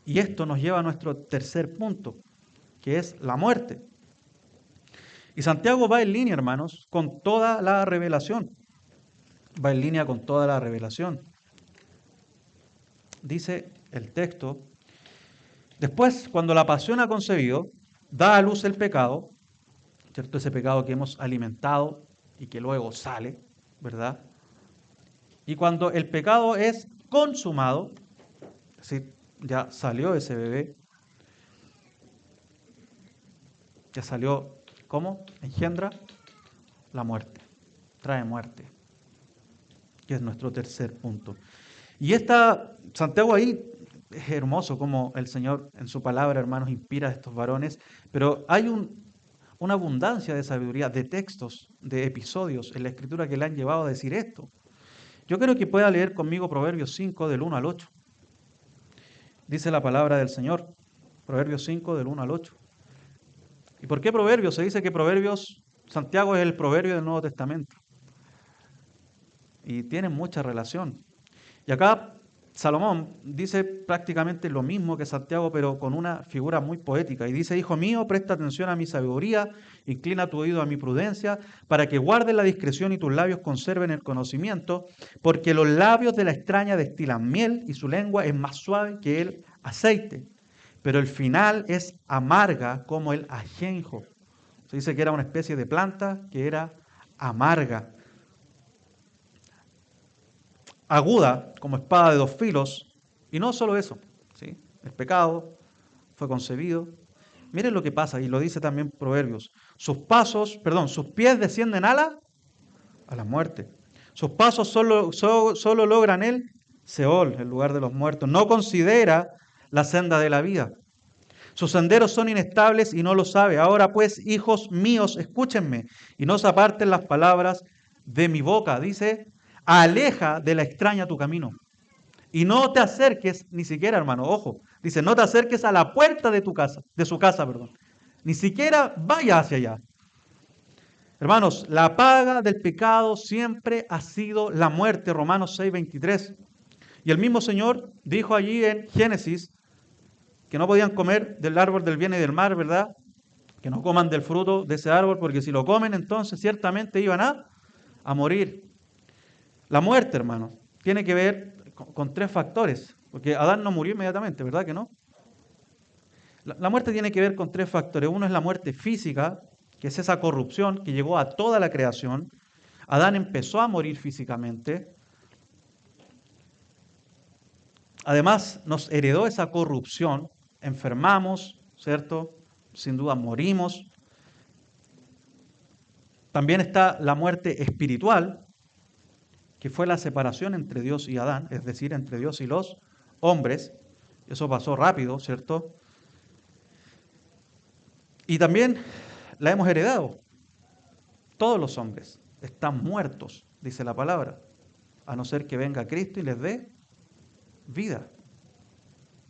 Y esto nos lleva a nuestro tercer punto, que es la muerte. Y Santiago va en línea, hermanos, con toda la revelación. Va en línea con toda la revelación. Dice el texto, después, cuando la pasión ha concebido, da a luz el pecado, ¿cierto? Ese pecado que hemos alimentado y que luego sale, ¿verdad? Y cuando el pecado es consumado, es decir, ya salió ese bebé, ya salió, ¿cómo? Engendra la muerte, trae muerte, que es nuestro tercer punto. Y Santiago ahí es hermoso como el Señor en su palabra, hermanos, inspira a estos varones, pero hay un una abundancia de sabiduría, de textos, de episodios en la Escritura que le han llevado a decir esto. Yo quiero que pueda leer conmigo Proverbios 5 del 1 al 8. Dice la palabra del Señor, Proverbios 5 del 1 al 8. ¿Y por qué Proverbios? Se dice que Proverbios, Santiago es el proverbio del Nuevo Testamento. Y tienen mucha relación. Y acá Salomón dice prácticamente lo mismo que Santiago, pero con una figura muy poética. Y dice, hijo mío, presta atención a mi sabiduría, inclina tu oído a mi prudencia, para que guardes la discreción y tus labios conserven el conocimiento, porque los labios de la extraña destilan miel y su lengua es más suave que el aceite. Pero el final es amarga como el ajenjo. Se dice que era una especie de planta que era amarga, aguda como espada de dos filos, y no solo eso, ¿sí? El pecado fue concebido. Miren lo que pasa, y lo dice también Proverbios. Sus pies descienden a la muerte. Sus pasos solo logran el Seol, el lugar de los muertos. No considera la senda de la vida. Sus senderos son inestables y no lo sabe. Ahora pues, hijos míos, escúchenme y no se aparten las palabras de mi boca. Dice, aleja de la extraña tu camino. Y no te acerques, ni siquiera, hermano, ojo, dice, no te acerques a la puerta de tu casa, de su casa, perdón. Ni siquiera vaya hacia allá. Hermanos, la paga del pecado siempre ha sido la muerte, Romanos 6:23. Y el mismo Señor dijo allí en Génesis que no podían comer del árbol del bien y del mal, ¿verdad? Que no coman del fruto de ese árbol, porque si lo comen, entonces ciertamente iban a morir. La muerte, hermano, tiene que ver con tres factores, porque Adán no murió inmediatamente, ¿verdad que no? La muerte tiene que ver con tres factores. Uno es la muerte física, que es esa corrupción que llegó a toda la creación. Adán empezó a morir físicamente. Además, nos heredó esa corrupción. Enfermamos, ¿cierto? Sin duda morimos. También está la muerte espiritual, que fue la separación entre Dios y Adán, es decir, entre Dios y los hombres. Eso pasó rápido, ¿cierto? Y también la hemos heredado. Todos los hombres están muertos, dice la palabra, a no ser que venga Cristo y les dé vida.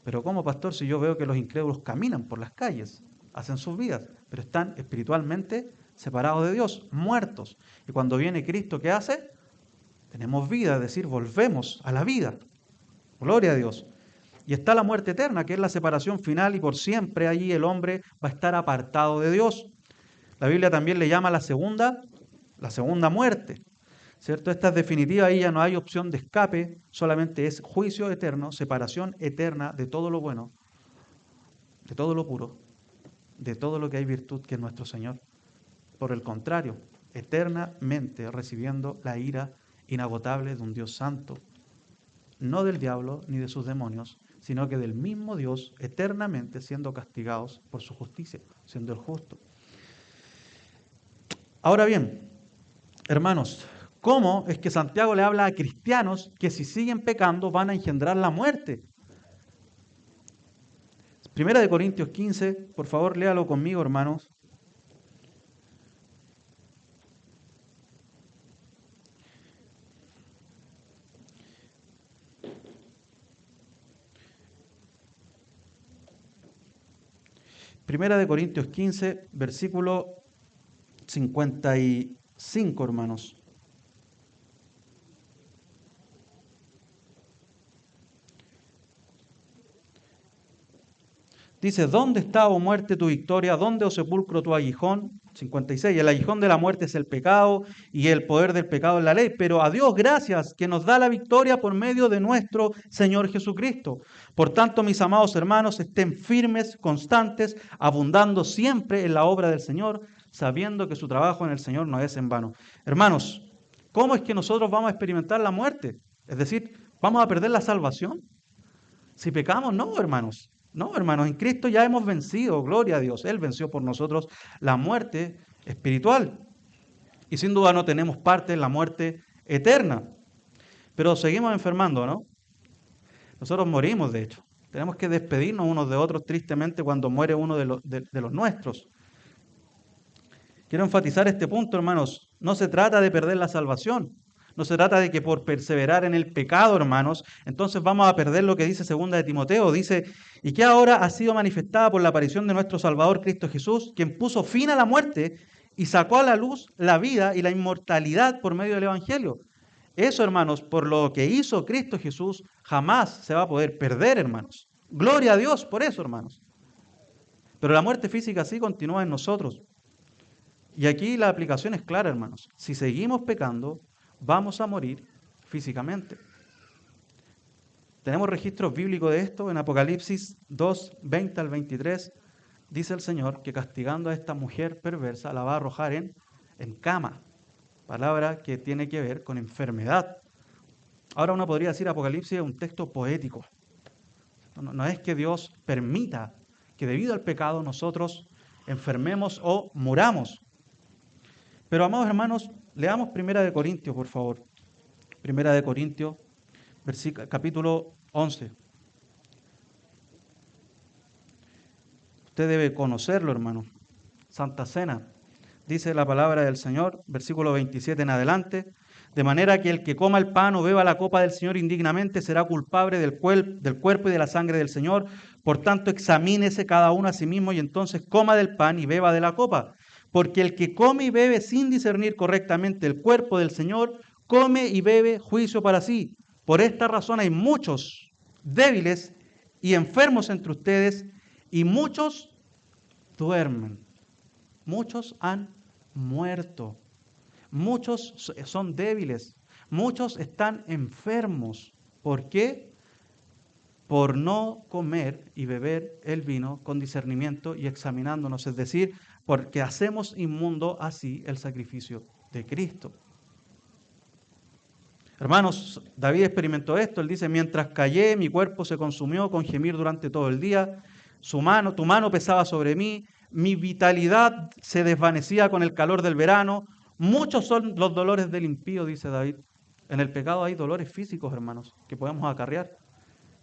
Pero ¿cómo, pastor, si yo veo que los incrédulos caminan por las calles, hacen sus vidas, pero están espiritualmente separados de Dios, muertos? Y cuando viene Cristo, ¿qué hace? Tenemos vida, es decir, volvemos a la vida. Gloria a Dios. Y está la muerte eterna, que es la separación final, y por siempre allí el hombre va a estar apartado de Dios. La Biblia también le llama la segunda muerte, ¿cierto? Esta es definitiva, ahí ya no hay opción de escape, solamente es juicio eterno, separación eterna de todo lo bueno, de todo lo puro, de todo lo que hay virtud que es nuestro Señor. Por el contrario, eternamente recibiendo la ira inagotable de un Dios santo, no del diablo ni de sus demonios, sino que del mismo Dios, eternamente siendo castigados por su justicia, siendo el justo. Ahora bien, hermanos, ¿cómo es que Santiago le habla a cristianos que si siguen pecando van a engendrar la muerte? Primera de Corintios 15, por favor, léalo conmigo, hermanos. Primera de Corintios 15, versículo 55, hermanos. Dice, ¿dónde está, oh muerte, tu victoria? ¿Dónde, oh sepulcro, tu aguijón? 56. El aguijón de la muerte es el pecado y el poder del pecado es la ley. Pero a Dios gracias que nos da la victoria por medio de nuestro Señor Jesucristo. Por tanto, mis amados hermanos, estén firmes, constantes, abundando siempre en la obra del Señor, sabiendo que su trabajo en el Señor no es en vano. Hermanos, ¿cómo es que nosotros vamos a experimentar la muerte? Es decir, ¿vamos a perder la salvación? Si pecamos, no, hermanos. No, hermanos, en Cristo ya hemos vencido, gloria a Dios. Él venció por nosotros la muerte espiritual. Y sin duda no tenemos parte en la muerte eterna. Pero seguimos enfermando, ¿no? Nosotros morimos, de hecho. Tenemos que despedirnos unos de otros tristemente cuando muere uno de los nuestros. Quiero enfatizar este punto, hermanos. No se trata de perder la salvación. No se trata de que por perseverar en el pecado, hermanos, entonces vamos a perder lo que dice segunda de Timoteo. Dice, y que ahora ha sido manifestada por la aparición de nuestro Salvador Cristo Jesús, quien puso fin a la muerte y sacó a la luz la vida y la inmortalidad por medio del Evangelio. Eso, hermanos, por lo que hizo Cristo Jesús, jamás se va a poder perder, hermanos. Gloria a Dios por eso, hermanos. Pero la muerte física sí continúa en nosotros. Y aquí la aplicación es clara, hermanos. Si seguimos pecando, vamos a morir físicamente. Tenemos registros bíblicos de esto en Apocalipsis 2, 20 al 23. Dice el Señor que castigando a esta mujer perversa la va a arrojar en cama. Palabra que tiene que ver con enfermedad. Ahora uno podría decir Apocalipsis es un texto poético. No es que Dios permita que debido al pecado nosotros enfermemos o muramos. Pero, amados hermanos, leamos 1 Corintios, por favor. 1 Corintios, capítulo 11. Usted debe conocerlo, hermano. Santa Cena. Dice la palabra del Señor, versículo 27 en adelante. De manera que el que coma el pan o beba la copa del Señor indignamente será culpable del cuerpo y de la sangre del Señor. Por tanto, examínese cada uno a sí mismo y entonces coma del pan y beba de la copa. Porque el que come y bebe sin discernir correctamente el cuerpo del Señor, come y bebe juicio para sí. Por esta razón hay muchos débiles y enfermos entre ustedes y muchos duermen. Muchos han muerto. Muchos son débiles. Muchos están enfermos. ¿Por qué? Por no comer y beber el vino con discernimiento y examinándonos, es decir, porque hacemos inmundo así el sacrificio de Cristo. Hermanos, David experimentó esto, él dice, mientras callé, mi cuerpo se consumió con gemir durante todo el día, tu mano pesaba sobre mí, mi vitalidad se desvanecía con el calor del verano, muchos son los dolores del impío, dice David. En el pecado hay dolores físicos, hermanos, que podemos acarrear.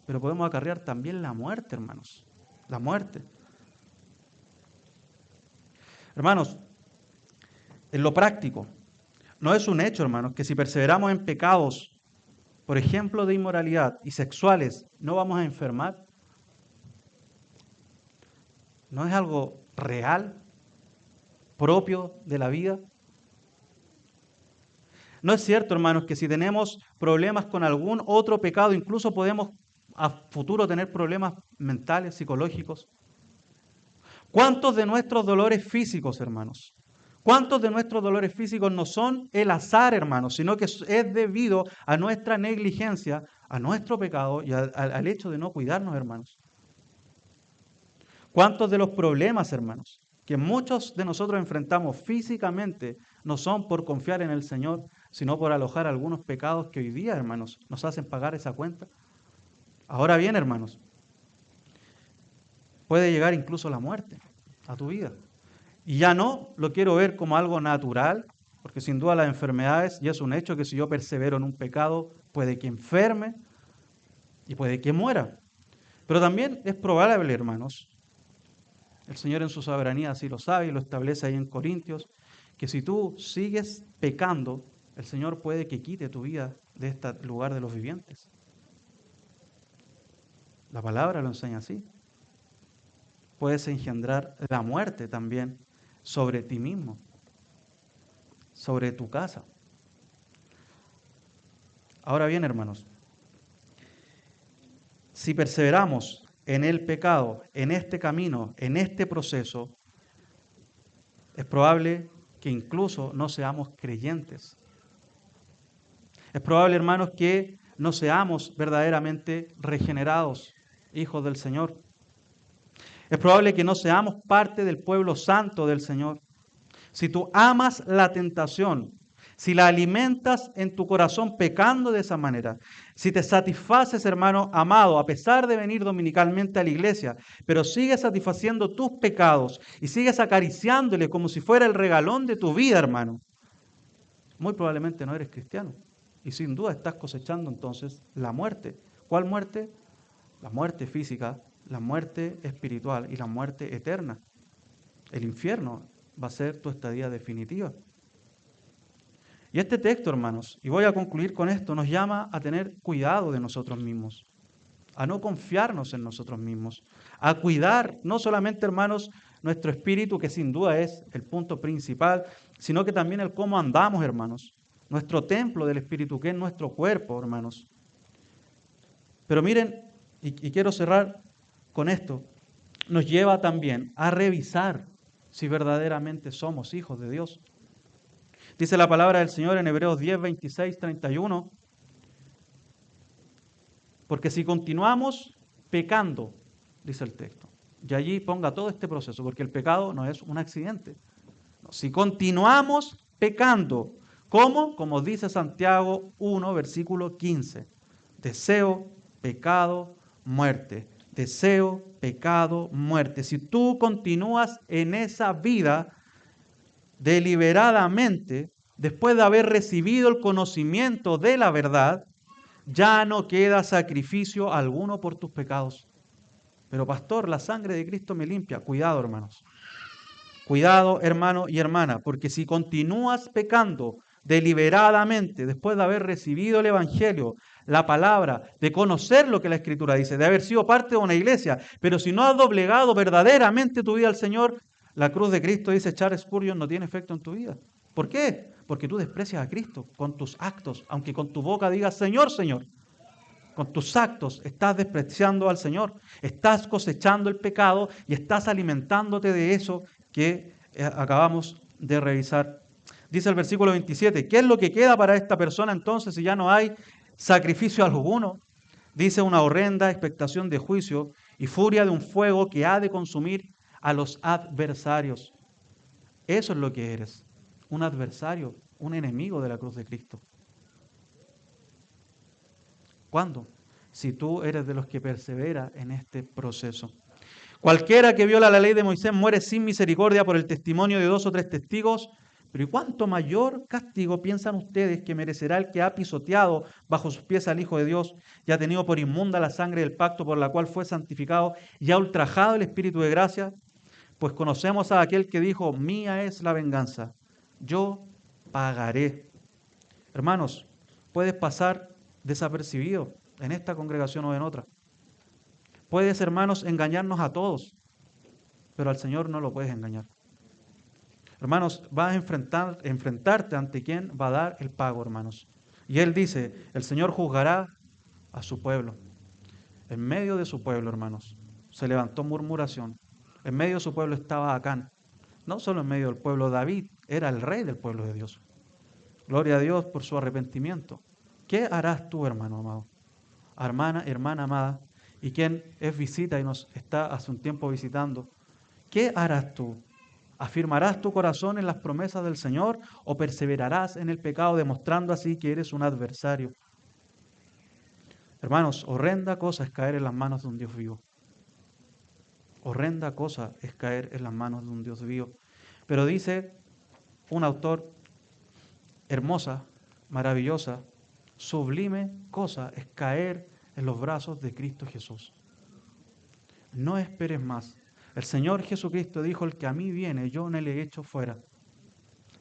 Pero podemos acarrear también la muerte, hermanos. La muerte. Hermanos, en lo práctico, no es un hecho, hermanos, que si perseveramos en pecados, por ejemplo, de inmoralidad y sexuales, no vamos a enfermar. No es algo real, propio de la vida. No es cierto, hermanos, que si tenemos problemas con algún otro pecado, incluso podemos a futuro tener problemas mentales, psicológicos. ¿Cuántos de nuestros dolores físicos, hermanos? ¿Cuántos de nuestros dolores físicos no son el azar, hermanos, sino que es debido a nuestra negligencia, a nuestro pecado y al hecho de no cuidarnos, hermanos? ¿Cuántos de los problemas, hermanos, que muchos de nosotros enfrentamos físicamente no son por confiar en el Señor, sino por alojar algunos pecados que hoy día, hermanos, nos hacen pagar esa cuenta? Ahora bien, hermanos, puede llegar incluso la muerte a tu vida. Y ya no lo quiero ver como algo natural, porque sin duda las enfermedades, ya es un hecho que si yo persevero en un pecado, puede que enferme y puede que muera. Pero también es probable, hermanos, el Señor en su soberanía así lo sabe y lo establece ahí en Corintios, que si tú sigues pecando, el Señor puede que quite tu vida de este lugar de los vivientes. La palabra lo enseña así. Puedes engendrar la muerte también sobre ti mismo, sobre tu casa. Ahora bien, hermanos, si perseveramos en el pecado, en este camino, en este proceso, es probable que incluso no seamos creyentes. Es probable, hermanos, que no seamos verdaderamente regenerados, hijos del Señor. Es probable que no seamos parte del pueblo santo del Señor. Si tú amas la tentación, si la alimentas en tu corazón pecando de esa manera, si te satisfaces, hermano amado, a pesar de venir dominicalmente a la iglesia, pero sigues satisfaciendo tus pecados y sigues acariciándole como si fuera el regalón de tu vida, hermano, muy probablemente no eres cristiano. Y sin duda estás cosechando entonces la muerte. ¿Cuál muerte? La muerte física, la muerte espiritual y la muerte eterna. El infierno va a ser tu estadía definitiva. Y este texto, hermanos, y voy a concluir con esto, nos llama a tener cuidado de nosotros mismos, a no confiarnos en nosotros mismos, a cuidar no solamente, hermanos, nuestro espíritu, que sin duda es el punto principal, sino que también el cómo andamos, hermanos, nuestro templo del espíritu, que es nuestro cuerpo, hermanos. Pero miren, y quiero cerrar con esto, nos lleva también a revisar si verdaderamente somos hijos de Dios. Dice la palabra del Señor en Hebreos 10, 26, 31, porque si continuamos pecando, dice el texto, y allí ponga todo este proceso, porque el pecado no es un accidente. No, si continuamos pecando, ¿cómo? Como dice Santiago 1, versículo 15, deseo, pecado, muerte. Deseo, pecado, muerte. Si tú continúas en esa vida deliberadamente, después de haber recibido el conocimiento de la verdad, ya no queda sacrificio alguno por tus pecados. Pero pastor, la sangre de Cristo me limpia. Cuidado, hermanos. Cuidado, hermano y hermana, porque si continúas pecando deliberadamente después de haber recibido el Evangelio, la palabra, de conocer lo que la Escritura dice, de haber sido parte de una iglesia, pero si no has doblegado verdaderamente tu vida al Señor, la cruz de Cristo, dice Charles Spurgeon, no tiene efecto en tu vida. ¿Por qué? Porque tú desprecias a Cristo con tus actos, aunque con tu boca digas Señor, Señor. Con tus actos estás despreciando al Señor, estás cosechando el pecado y estás alimentándote de eso que acabamos de revisar. Dice el versículo 27, ¿qué es lo que queda para esta persona entonces si ya no hay sacrificio alguno? Dice una horrenda expectación de juicio y furia de un fuego que ha de consumir a los adversarios. Eso es lo que eres, un adversario, un enemigo de la cruz de Cristo. ¿Cuándo? Si tú eres de los que persevera en este proceso. Cualquiera que viola la ley de Moisés muere sin misericordia por el testimonio de 2 o 3 testigos. Pero ¿y cuánto mayor castigo piensan ustedes que merecerá el que ha pisoteado bajo sus pies al Hijo de Dios y ha tenido por inmunda la sangre del pacto por la cual fue santificado y ha ultrajado el Espíritu de gracia? Pues conocemos a aquel que dijo, mía es la venganza, yo pagaré. Hermanos, puedes pasar desapercibido en esta congregación o en otra. Puedes, hermanos, engañarnos a todos, pero al Señor no lo puedes engañar. Hermanos, vas a enfrentarte ante quién va a dar el pago, hermanos. Y Él dice, el Señor juzgará a su pueblo. En medio de su pueblo, hermanos, se levantó murmuración. En medio de su pueblo estaba Acán. No solo en medio del pueblo, David era el rey del pueblo de Dios. Gloria a Dios por su arrepentimiento. ¿Qué harás tú, hermano amado? Hermana amada, y quien es visita y nos está hace un tiempo visitando, ¿qué harás tú? ¿Afirmarás tu corazón en las promesas del Señor o perseverarás en el pecado demostrando así que eres un adversario? Hermanos, horrenda cosa es caer en las manos de un Dios vivo. Horrenda cosa es caer en las manos de un Dios vivo. Pero dice un autor, hermosa, maravillosa, sublime cosa es caer en los brazos de Cristo Jesús. No esperes más. El Señor Jesucristo dijo, el que a mí viene, yo no le echo fuera.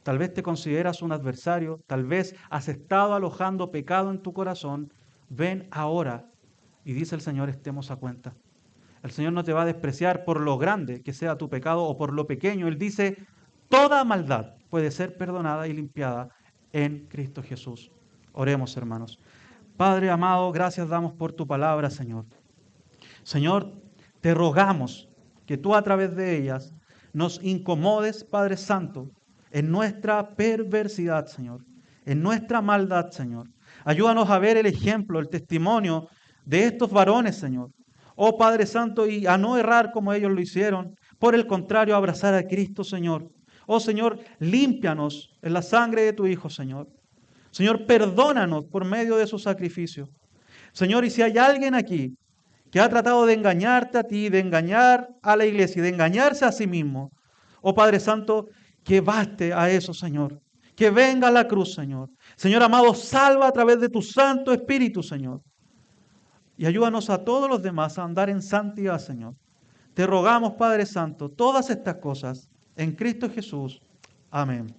Tal vez te consideras un adversario, tal vez has estado alojando pecado en tu corazón. Ven ahora. Y dice el Señor, estemos a cuenta. El Señor no te va a despreciar por lo grande que sea tu pecado o por lo pequeño. Él dice, toda maldad puede ser perdonada y limpiada en Cristo Jesús. Oremos, hermanos. Padre amado, gracias damos por tu palabra, Señor. Señor, te rogamos que tú a través de ellas nos incomodes, Padre Santo, en nuestra perversidad, Señor, en nuestra maldad, Señor. Ayúdanos a ver el ejemplo, el testimonio de estos varones, Señor. Oh Padre Santo, y a no errar como ellos lo hicieron, por el contrario, a abrazar a Cristo, Señor. Oh Señor, límpianos en la sangre de tu Hijo, Señor. Señor, perdónanos por medio de su sacrificio. Señor, y si hay alguien aquí que ha tratado de engañarte a ti, de engañar a la iglesia y de engañarse a sí mismo, oh Padre Santo, que baste a eso, Señor. Que venga a la cruz, Señor. Señor amado, salva a través de tu Santo Espíritu, Señor. Y ayúdanos a todos los demás a andar en santidad, Señor. Te rogamos, Padre Santo, todas estas cosas en Cristo Jesús. Amén.